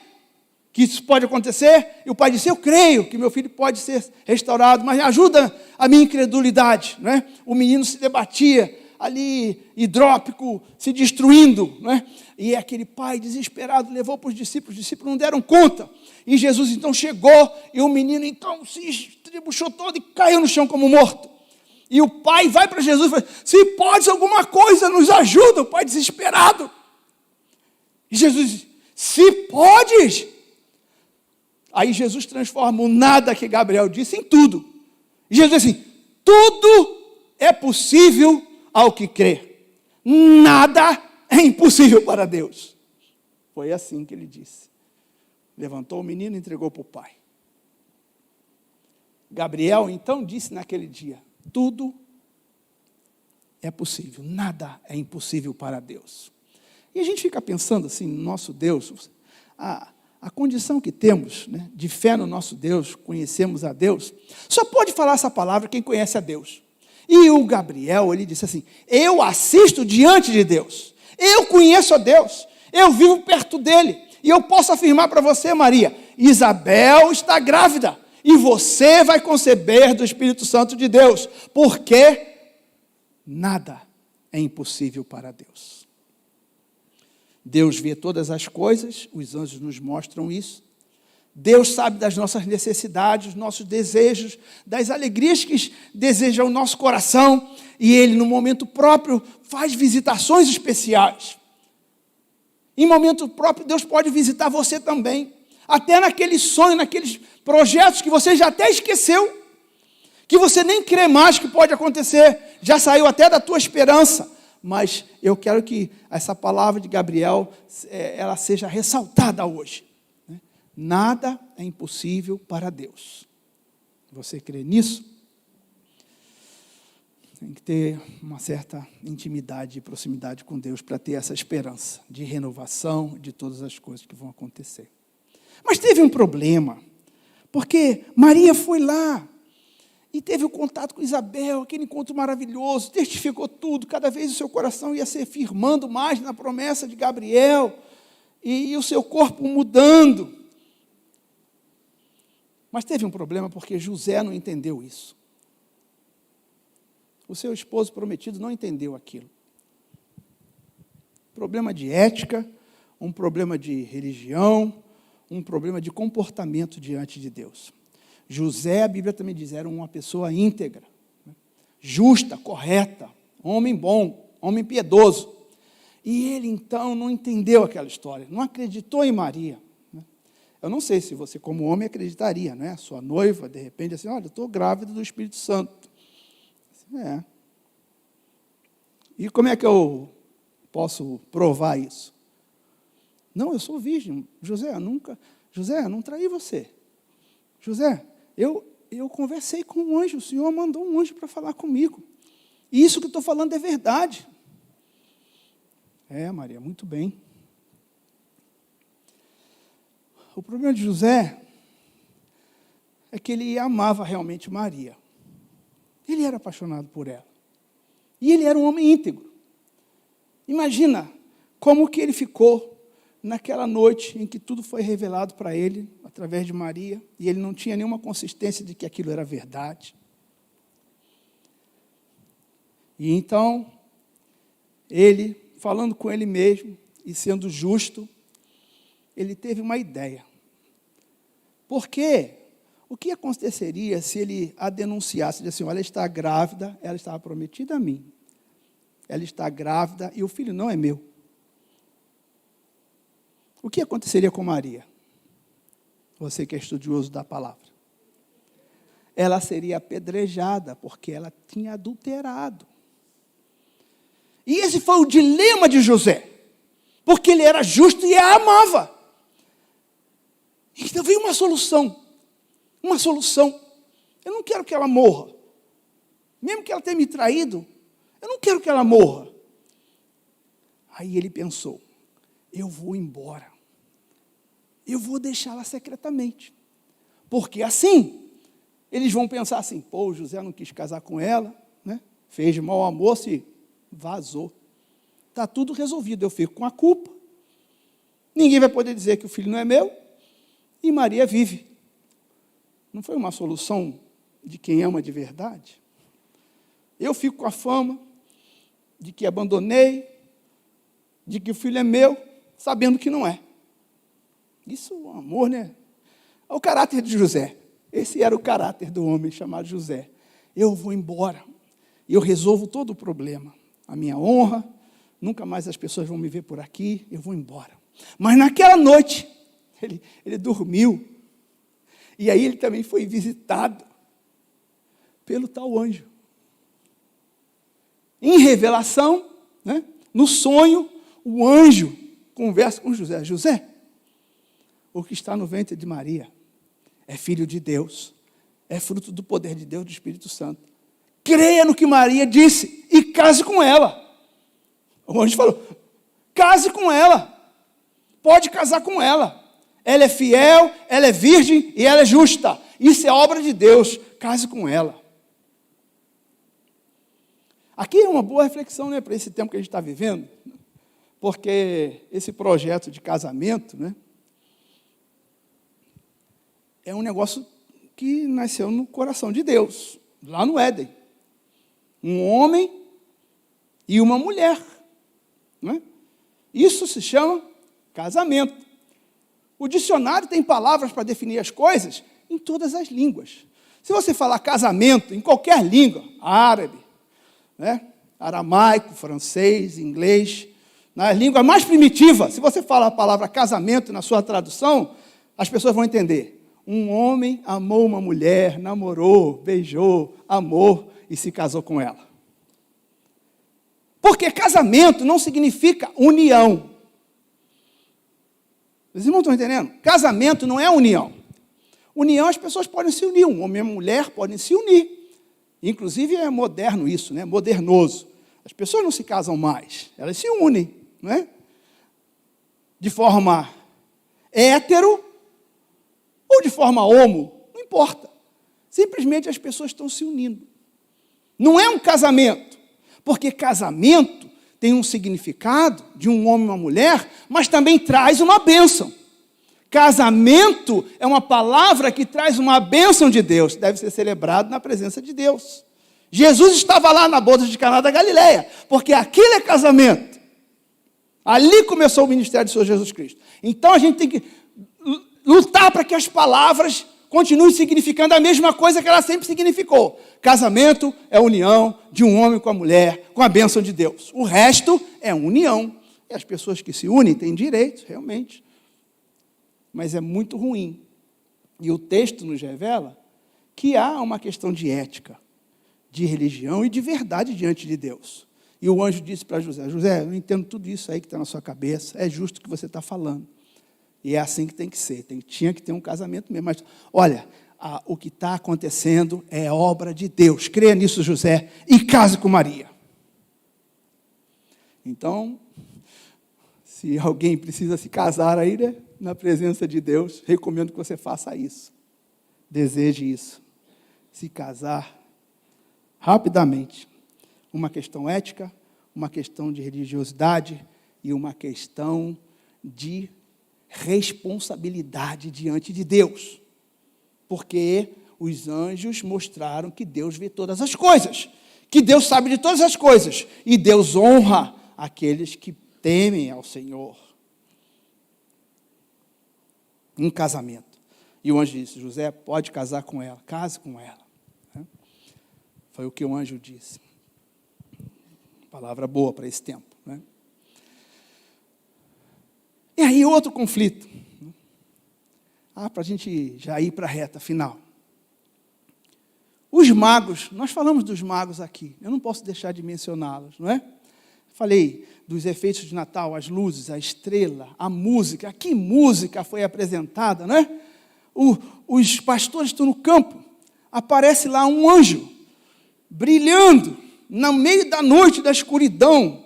que isso pode acontecer? E o pai disse, eu creio que meu filho pode ser restaurado, mas ajuda a minha incredulidade, não é? O menino se debatia ali, hidrópico, se destruindo, não é? E aquele pai desesperado levou para os discípulos não deram conta. E Jesus então chegou, e o menino então se estribuchou todo e caiu no chão como morto. E o pai vai para Jesus e fala, se podes alguma coisa, nos ajuda, o pai desesperado. E Jesus diz, se podes. Aí Jesus transforma o nada que Gabriel disse em tudo. E Jesus diz assim, tudo é possível ao que crê. Nada é impossível para Deus. Foi assim que ele disse. Levantou o menino e entregou para o pai. Gabriel então disse naquele dia, tudo é possível, nada é impossível para Deus. E a gente fica pensando assim, no nosso Deus, a condição que temos, né, de fé no nosso Deus, conhecemos a Deus, só pode falar essa palavra quem conhece a Deus. E o Gabriel, ele disse assim, eu assisto diante de Deus, eu conheço a Deus, eu vivo perto dele, e eu posso afirmar para você, Maria, Isabel está grávida, e você vai conceber do Espírito Santo de Deus, porque nada é impossível para Deus. Deus vê todas as coisas, os anjos nos mostram isso. Deus sabe das nossas necessidades, dos nossos desejos, das alegrias que deseja o nosso coração, e Ele, no momento próprio, faz visitações especiais. Em momento próprio, Deus pode visitar você também, até naquele sonho, naqueles projetos que você já até esqueceu, que você nem crê mais que pode acontecer, já saiu até da tua esperança, mas eu quero que essa palavra de Gabriel, ela seja ressaltada hoje. Nada é impossível para Deus. Você crê nisso? Tem que ter uma certa intimidade e proximidade com Deus para ter essa esperança de renovação de todas as coisas que vão acontecer. Mas teve um problema, porque Maria foi lá e teve o contato com Isabel, aquele encontro maravilhoso, testificou tudo, cada vez o seu coração ia se firmando mais na promessa de Gabriel, e o seu corpo mudando. Mas teve um problema porque José não entendeu isso. O seu esposo prometido não entendeu aquilo. Problema de ética, um problema de religião, um problema de comportamento diante de Deus. José, a Bíblia também diz, era uma pessoa íntegra, justa, correta, homem bom, homem piedoso. E ele, então, não entendeu aquela história, não acreditou em Maria. Eu não sei se você, como homem, acreditaria, né? Sua noiva, de repente, assim, olha, eu estou grávida do Espírito Santo. É. E como é que eu posso provar isso? Não, eu sou virgem. José, não traí você. José, eu conversei com um anjo, o Senhor mandou um anjo para falar comigo. E isso que eu estou falando é verdade. É, Maria, muito bem. O problema de José é que ele amava realmente Maria. Ele era apaixonado por ela. E ele era um homem íntegro. Imagina como que ele ficou naquela noite em que tudo foi revelado para ele, através de Maria, e ele não tinha nenhuma consistência de que aquilo era verdade. E então, ele, falando com ele mesmo, e sendo justo, ele teve uma ideia. Porque o que aconteceria se ele a denunciasse, disse assim, olha, ela está grávida, ela estava prometida a mim. Ela está grávida e o filho não é meu. O que aconteceria com Maria? Você que é estudioso da palavra. Ela seria apedrejada porque ela tinha adulterado. E esse foi o dilema de José, porque ele era justo e a amava. Então veio uma solução. Eu não quero que ela morra. Mesmo que ela tenha me traído, eu não quero que ela morra. Aí ele pensou, eu vou embora. Eu vou deixá-la secretamente. Porque assim, eles vão pensar assim, pô, o José não quis casar com ela, né? Fez de mau almoço e vazou. Está tudo resolvido, eu fico com a culpa. Ninguém vai poder dizer que o filho não é meu. E Maria vive. Não foi uma solução de quem ama de verdade? Eu fico com a fama de que abandonei, de que o filho é meu, sabendo que não é. Isso é um amor, né? É o caráter de José. Esse era o caráter do homem chamado José. Eu vou embora e eu resolvo todo o problema. A minha honra, nunca mais as pessoas vão me ver por aqui, eu vou embora. Mas naquela noite, ele dormiu. E aí ele também foi visitado pelo tal anjo. Em revelação, né, no sonho, o anjo conversa com José. José, o que está no ventre de Maria é filho de Deus, é fruto do poder de Deus, do Espírito Santo. Creia no que Maria disse e case com ela. O anjo falou, case com ela, pode casar com ela. Ela é fiel, ela é virgem e ela é justa. Isso é obra de Deus, case com ela. Aqui é uma boa reflexão, né, para esse tempo que a gente está vivendo, porque esse projeto de casamento, né, é um negócio que nasceu no coração de Deus, lá no Éden. Um homem e uma mulher. Né? Isso se chama casamento. O dicionário tem palavras para definir as coisas em todas as línguas. Se você falar casamento em qualquer língua, árabe, né, aramaico, francês, inglês, na língua mais primitiva, se você falar a palavra casamento na sua tradução, as pessoas vão entender. Um homem amou uma mulher, namorou, beijou, amou e se casou com ela. Porque casamento não significa união. Os irmãos estão entendendo? Casamento não é união. União, as pessoas podem se unir. Um homem e uma mulher podem se unir. Inclusive é moderno isso, né? Modernoso. As pessoas não se casam mais. Elas se unem, não é? De forma hétero ou de forma homo. Não importa. Simplesmente as pessoas estão se unindo. Não é um casamento. Porque casamento tem um significado de um homem e uma mulher, mas também traz uma bênção. Casamento é uma palavra que traz uma bênção de Deus. Deve ser celebrado na presença de Deus. Jesus estava lá na boda de Caná da Galileia, porque aquilo é casamento. Ali começou o ministério do Senhor Jesus Cristo. Então a gente tem que lutar para que as palavras continuem significando a mesma coisa que ela sempre significou. Casamento é a união de um homem com a mulher, com a bênção de Deus. O resto é união. E as pessoas que se unem têm direitos, realmente. mas é muito ruim. E o texto nos revela que há uma questão de ética, de religião e de verdade diante de Deus. E o anjo disse para José, José, eu entendo tudo isso aí que está na sua cabeça, é justo o que você está falando. E é assim que tem que ser, tinha que ter um casamento mesmo. Mas, olha, o que está acontecendo é obra de Deus. Creia nisso, José, e case com Maria. Então, se alguém precisa se casar aí, né, na presença de Deus, recomendo que você faça isso. Deseje isso. Se casar rapidamente. Uma questão ética, uma questão de religiosidade e uma questão de responsabilidade diante de Deus. Porque os anjos mostraram que Deus vê todas as coisas, que Deus sabe de todas as coisas, e Deus honra aqueles que temem ao Senhor. Um casamento. E o anjo disse, José, pode casar com ela, case com ela. Foi o que o anjo disse. Palavra boa para esse tempo. Né? E aí outro conflito. Para a gente já ir para a reta final. Os magos, nós falamos dos magos aqui, eu não posso deixar de mencioná-los, não é? Falei dos efeitos de Natal, as luzes, a estrela, a música. Que música foi apresentada, né? Os pastores estão no campo, aparece lá um anjo, brilhando, no meio da noite, da escuridão.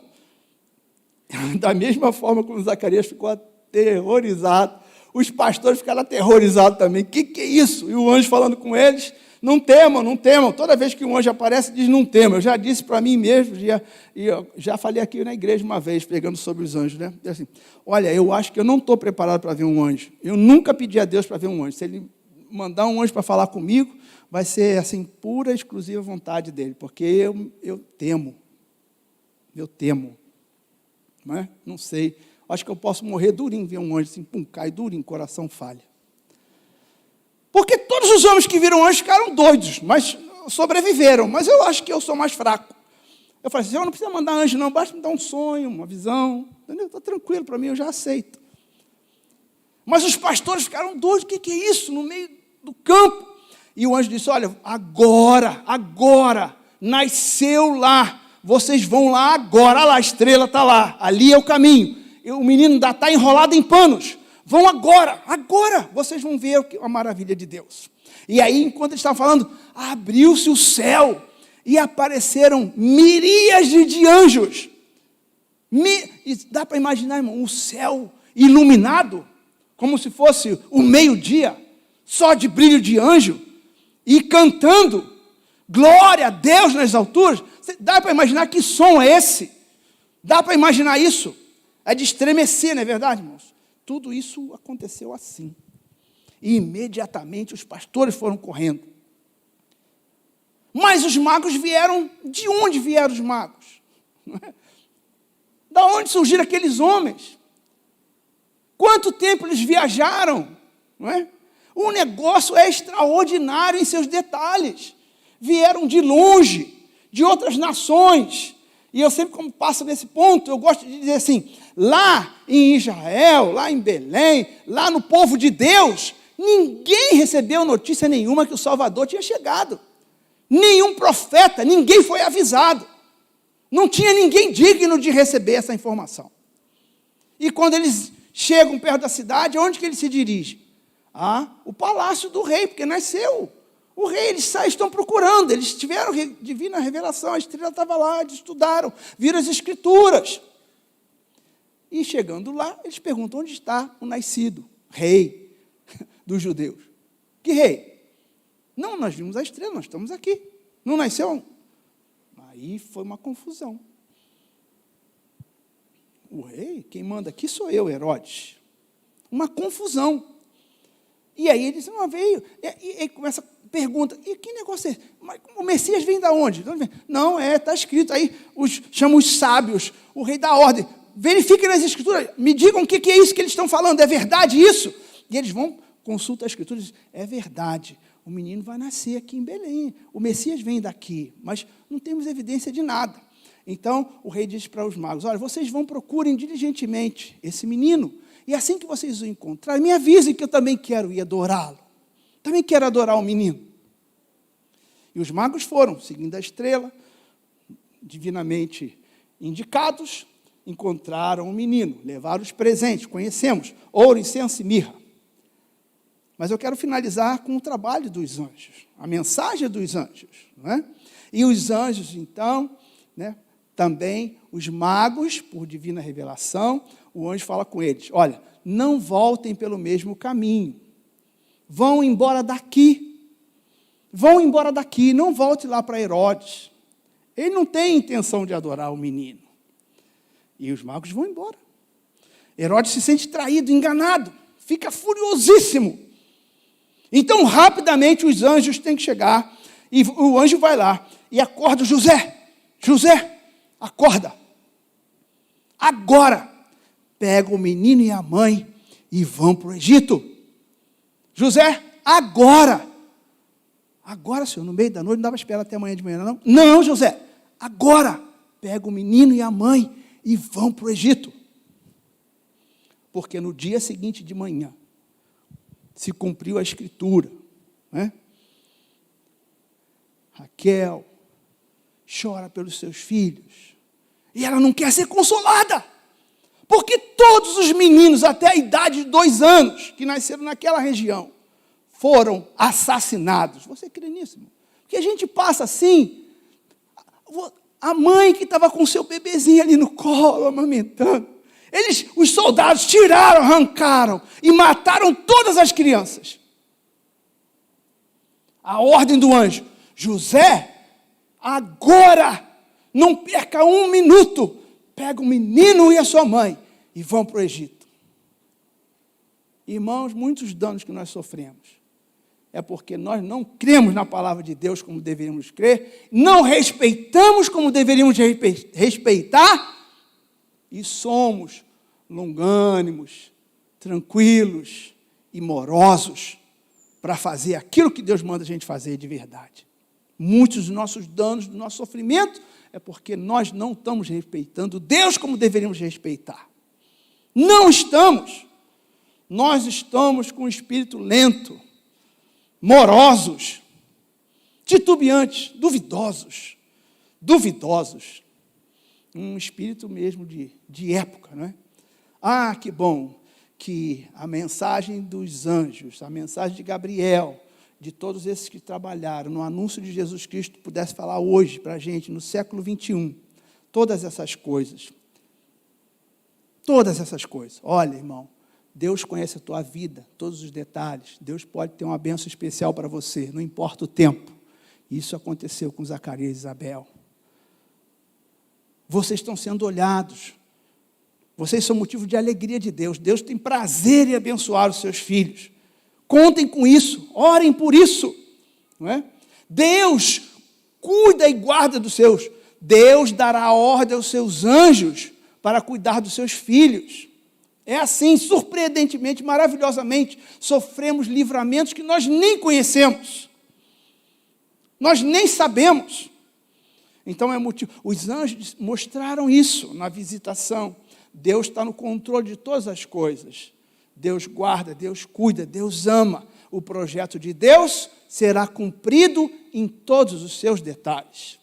Da mesma forma como Zacarias ficou aterrorizado, os pastores ficaram aterrorizados também. Que é isso? E o anjo falando com eles, não temam, não temam. Toda vez que um anjo aparece, diz não temam. Eu já disse para mim mesmo, e eu já falei aqui na igreja uma vez, pregando sobre os anjos, né? Assim, olha, eu acho que eu não estou preparado para ver um anjo. Eu nunca pedi a Deus para ver um anjo. Se Ele mandar um anjo para falar comigo, vai ser assim, pura, exclusiva vontade dele, porque eu temo. Eu temo. Não é? Não sei. Acho que eu posso morrer durinho, ver um anjo assim, pum, cai durinho, coração falha. Porque todos os homens que viram anjos ficaram doidos, mas sobreviveram. Mas eu acho que eu sou mais fraco. Eu falei assim, eu não preciso mandar anjo não, basta me dar um sonho, uma visão. Entendeu? Está tranquilo para mim, eu já aceito. Mas os pastores ficaram doidos, o que é isso? No meio do campo. E o anjo disse, olha, agora, nasceu lá. Vocês vão lá agora, olha lá, a estrela está lá, ali é o caminho. O menino ainda está enrolado em panos. Vão agora, vocês vão ver a maravilha de Deus. E aí, enquanto eles estavam falando, abriu-se o céu e apareceram miríades de anjos. E dá para imaginar, irmão, o céu iluminado, como se fosse o meio-dia, só de brilho de anjo, e cantando, glória a Deus nas alturas. Dá para imaginar que som é esse? Dá para imaginar isso? É de estremecer, não é verdade, irmãos? Tudo isso aconteceu assim. E imediatamente os pastores foram correndo. Mas os magos vieram, de onde vieram os magos? Da onde surgiram aqueles homens? Quanto tempo eles viajaram? Não é? O negócio é extraordinário em seus detalhes. Vieram de longe, de outras nações. E eu sempre, como passo nesse ponto, eu gosto de dizer assim, lá em Israel, lá em Belém, lá no povo de Deus, ninguém recebeu notícia nenhuma que o Salvador tinha chegado. Nenhum profeta, ninguém foi avisado. Não tinha ninguém digno de receber essa informação. E quando eles chegam perto da cidade, onde que eles se dirigem? O palácio do rei, porque nasceu o rei. Eles estão procurando, eles tiveram divina revelação, a estrela estava lá, eles estudaram, viram as escrituras. E chegando lá, eles perguntam, onde está o nascido, rei dos judeus? Que rei? Não, nós vimos a estrela, nós estamos aqui. Não nasceu? Aí foi uma confusão. O rei, quem manda aqui sou eu, Herodes. Uma confusão. E aí ele disse, não veio. E começa a pergunta, e que negócio é esse? O Messias vem de onde? Não, está escrito aí, chama os sábios, o rei da ordem. Verifiquem nas escrituras, me digam o que é isso que eles estão falando, é verdade isso? E eles vão, consultam as escrituras e dizem, é verdade, o menino vai nascer aqui em Belém, o Messias vem daqui, mas não temos evidência de nada. Então, o rei diz para os magos, olha, vocês procurem diligentemente esse menino, E assim que vocês o encontrarem, me avisem que eu também quero ir adorá-lo. Também quero adorar o menino. E os magos foram, seguindo a estrela, divinamente indicados, encontraram o menino, levaram os presentes, conhecemos, ouro, incenso e mirra. Mas eu quero finalizar com o trabalho dos anjos, a mensagem dos anjos. Não é? E os anjos, então, né, também os magos, por divina revelação, o anjo fala com eles, olha, não voltem pelo mesmo caminho, vão embora daqui, não volte lá para Herodes, ele não tem intenção de adorar o menino. E os magos vão embora. Herodes se sente traído, enganado, fica furiosíssimo. Então, rapidamente, os anjos têm que chegar, e o anjo vai lá, e acorda José, acorda, agora, pega o menino e a mãe, e vão para o Egito. José, agora, senhor, no meio da noite, não dá para esperar até amanhã de manhã, não? Não, José, agora, pega o menino e a mãe, e vão para o Egito. Porque no dia seguinte de manhã, se cumpriu a escritura, né? Raquel chora pelos seus filhos, e ela não quer ser consolada, porque todos os meninos até a idade de 2 anos, que nasceram naquela região, foram assassinados. Você crê nisso, irmão? Porque a gente passa assim, a mãe que estava com o seu bebezinho ali no colo, amamentando, os soldados tiraram, arrancaram e mataram todas as crianças. A ordem do anjo, José, agora, não perca 1 minuto, pega o menino e a sua mãe e vão para o Egito. Irmãos, muitos danos que nós sofremos é porque nós não cremos na palavra de Deus como deveríamos crer, não respeitamos como deveríamos respeitar, e somos longânimos, tranquilos e morosos para fazer aquilo que Deus manda a gente fazer de verdade. Muitos dos nossos danos, do nosso sofrimento, é porque nós não estamos respeitando Deus como deveríamos respeitar. Não estamos. Nós estamos com o espírito lento, morosos, titubeantes, duvidosos. Um espírito mesmo de época, não é? Ah, que bom que a mensagem dos anjos, a mensagem de Gabriel, de todos esses que trabalharam no anúncio de Jesus Cristo, pudesse falar hoje para a gente, no século 21, todas essas coisas. Olha, irmão, Deus conhece a tua vida, todos os detalhes. Deus pode ter uma bênção especial para você, não importa o tempo. Isso aconteceu com Zacarias e Isabel. Vocês estão sendo olhados. Vocês são motivo de alegria de Deus. Deus tem prazer em abençoar os seus filhos. Contem com isso, orem por isso. Não é? Deus cuida e guarda dos seus. Deus dará ordem aos seus anjos para cuidar dos seus filhos. É assim, surpreendentemente, maravilhosamente, sofremos livramentos que nós nem conhecemos. Nós nem sabemos. Então é motivo. Os anjos mostraram isso na visitação. Deus está no controle de todas as coisas. Deus guarda, Deus cuida, Deus ama. O projeto de Deus será cumprido em todos os seus detalhes.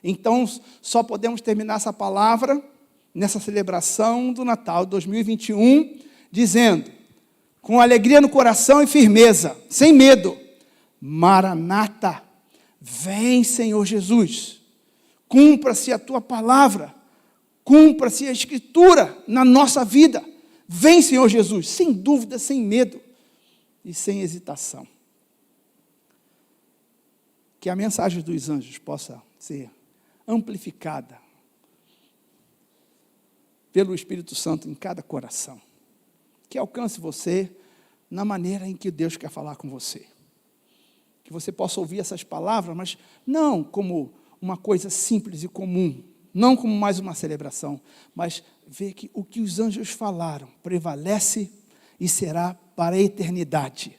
Então, só podemos terminar essa palavra nessa celebração do Natal 2021, dizendo, com alegria no coração e firmeza, sem medo, Maranata, vem, Senhor Jesus, cumpra-se a tua palavra, cumpra-se a Escritura na nossa vida, vem, Senhor Jesus, sem dúvida, sem medo e sem hesitação. Que a mensagem dos anjos possa ser amplificada pelo Espírito Santo em cada coração. Que alcance você na maneira em que Deus quer falar com você. Que você possa ouvir essas palavras, mas não como uma coisa simples e comum, não como mais uma celebração, mas ver que o que os anjos falaram prevalece e será para a eternidade.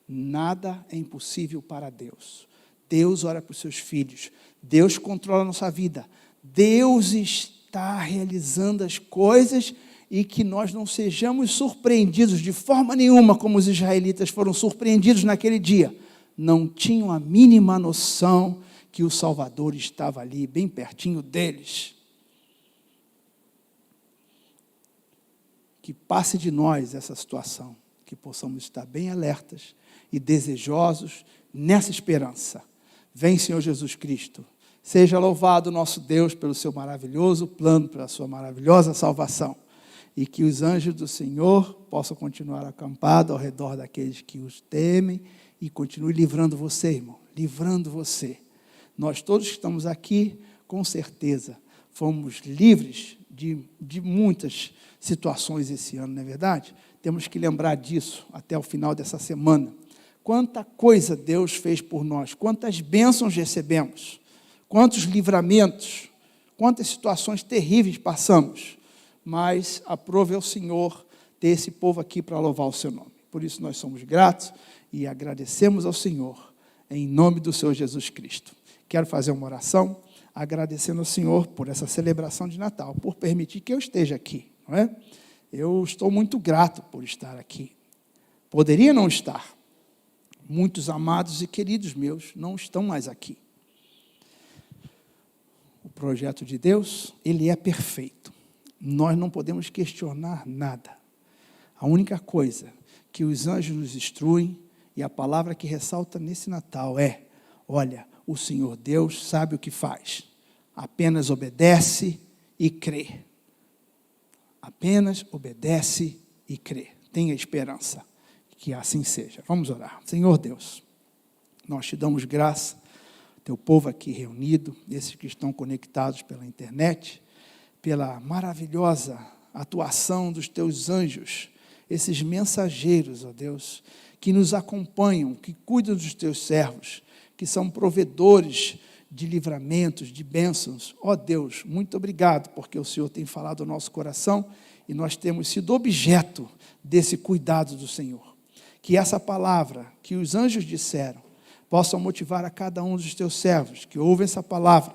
Nada é impossível para Deus. Deus ora para os seus filhos. Deus controla a nossa vida. Deus está realizando as coisas e que nós não sejamos surpreendidos de forma nenhuma, como os israelitas foram surpreendidos naquele dia. Não tinham a mínima noção que o Salvador estava ali, bem pertinho deles. Que passe de nós essa situação, que possamos estar bem alertas e desejosos nessa esperança. Vem, Senhor Jesus Cristo. Seja louvado nosso Deus pelo seu maravilhoso plano, pela sua maravilhosa salvação. E que os anjos do Senhor possam continuar acampados ao redor daqueles que os temem e continue livrando você, irmão, livrando você. Nós todos que estamos aqui, com certeza, fomos livres de muitas situações esse ano, não é verdade? Temos que lembrar disso até o final dessa semana. Quanta coisa Deus fez por nós, quantas bênçãos recebemos, quantos livramentos, quantas situações terríveis passamos, mas aprove ao Senhor ter esse povo aqui para louvar o seu nome. Por isso nós somos gratos e agradecemos ao Senhor, em nome do Senhor Jesus Cristo. Quero fazer uma oração, agradecendo ao Senhor por essa celebração de Natal, por permitir que eu esteja aqui, não é? Eu estou muito grato por estar aqui. Poderia não estar. Muitos amados e queridos meus não estão mais aqui. O projeto de Deus, ele é perfeito. Nós não podemos questionar nada. A única coisa que os anjos nos instruem, e a palavra que ressalta nesse Natal é: olha, o Senhor Deus sabe o que faz. Apenas obedece e crê. Apenas obedece e crê. Tenha esperança. Que assim seja. Vamos orar. Senhor Deus, nós te damos graça, teu povo aqui reunido, esses que estão conectados pela internet, pela maravilhosa atuação dos teus anjos, esses mensageiros, ó Deus, que nos acompanham, que cuidam dos teus servos, que são provedores de livramentos, de bênçãos. Ó Deus, muito obrigado, porque o Senhor tem falado ao nosso coração e nós temos sido objeto desse cuidado do Senhor. Que essa palavra que os anjos disseram possam motivar a cada um dos teus servos que ouvem essa palavra,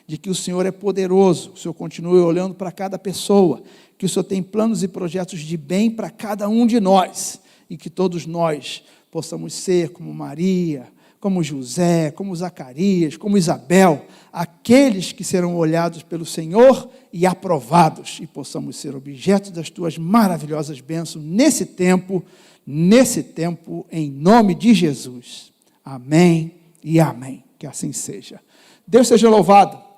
de que o Senhor é poderoso, o Senhor continue olhando para cada pessoa, que o Senhor tem planos e projetos de bem para cada um de nós, e que todos nós possamos ser como Maria, como José, como Zacarias, como Isabel, aqueles que serão olhados pelo Senhor e aprovados, e possamos ser objetos das tuas maravilhosas bênçãos nesse tempo, em nome de Jesus. Amém e amém. Que assim seja. Deus seja louvado.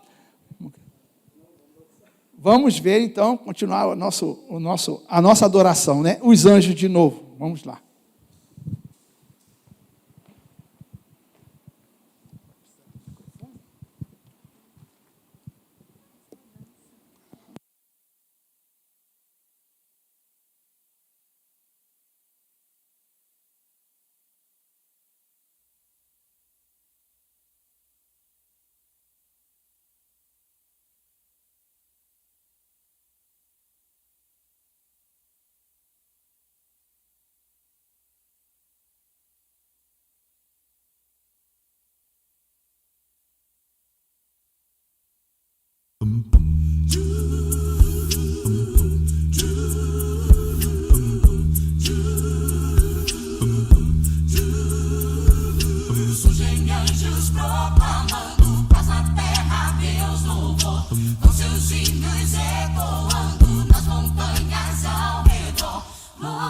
Vamos ver, então, continuar a nossa adoração, né? Os anjos de novo. Vamos lá. Surgem anjos proclamando paz na terra, Deus louvor, com seus hinos ecoando nas montanhas ao redor. Glória,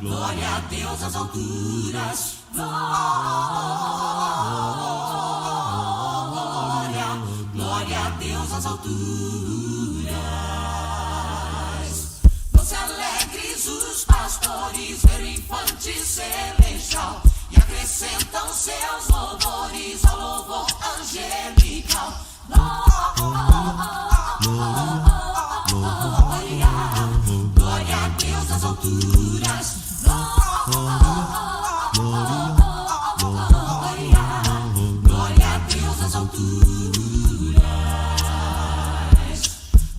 glória a Deus às alturas. Glória a Deus às alturas. Doce alegres os pastores, ver o infante celestial, e acrescentam seus louvores ao louvor angelical. Glória a Deus às alturas. Glória a Deus às alturas.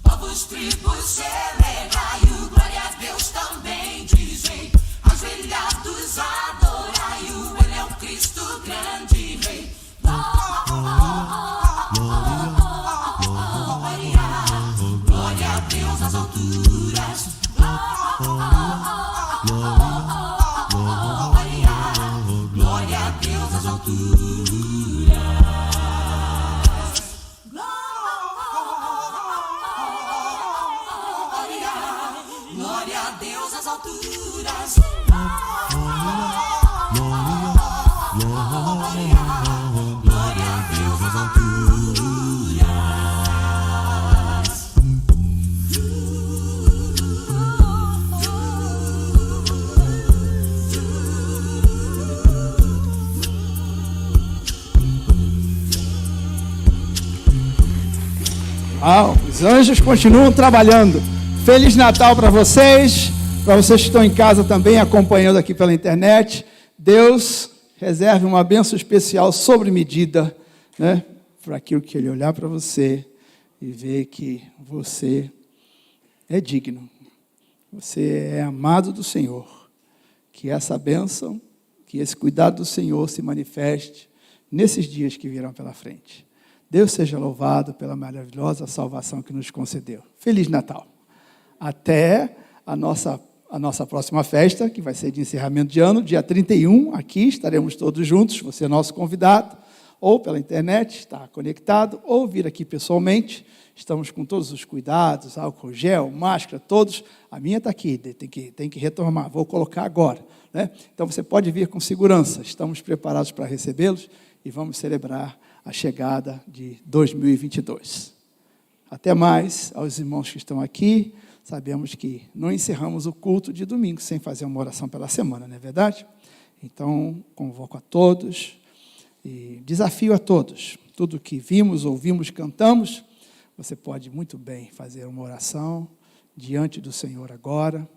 Povos, tribos, celebrai-o, glória a Deus também dizei. Ajoelhados adorai-o, ele é o Cristo grande Rei. Glória Glória a Deus nas alturas. Glória a Deus nas alturas. Glória a Deus nas alturas. Os anjos continuam trabalhando. Feliz Natal para vocês que estão em casa também acompanhando aqui pela internet. Deus reserve uma bênção especial sobre medida, né, para aquilo que Ele olhar para você e ver que você é digno, você é amado do Senhor. Que essa bênção, que esse cuidado do Senhor se manifeste nesses dias que virão pela frente. Deus seja louvado pela maravilhosa salvação que nos concedeu. Feliz Natal. Até a nossa próxima festa, que vai ser de encerramento de ano, dia 31, aqui estaremos todos juntos, você é nosso convidado, ou pela internet, está conectado, ou vir aqui pessoalmente. Estamos com todos os cuidados, álcool gel, máscara, todos. A minha está aqui, tem que retomar, vou colocar agora, né? Então você pode vir com segurança, estamos preparados para recebê-los e vamos celebrar a chegada de 2022. Até mais aos irmãos que estão aqui. Sabemos que não encerramos o culto de domingo sem fazer uma oração pela semana, não é verdade? Então, convoco a todos e desafio a todos. Tudo que vimos, ouvimos, cantamos, você pode muito bem fazer uma oração diante do Senhor agora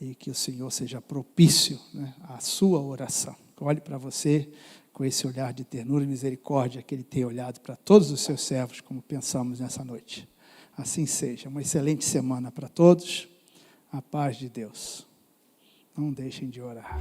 e que o Senhor seja propício, né, à sua oração. Olhe para você com esse olhar de ternura e misericórdia que Ele tem olhado para todos os seus servos, como pensamos nessa noite. Assim seja. Uma excelente semana para todos. A paz de Deus. Não deixem de orar.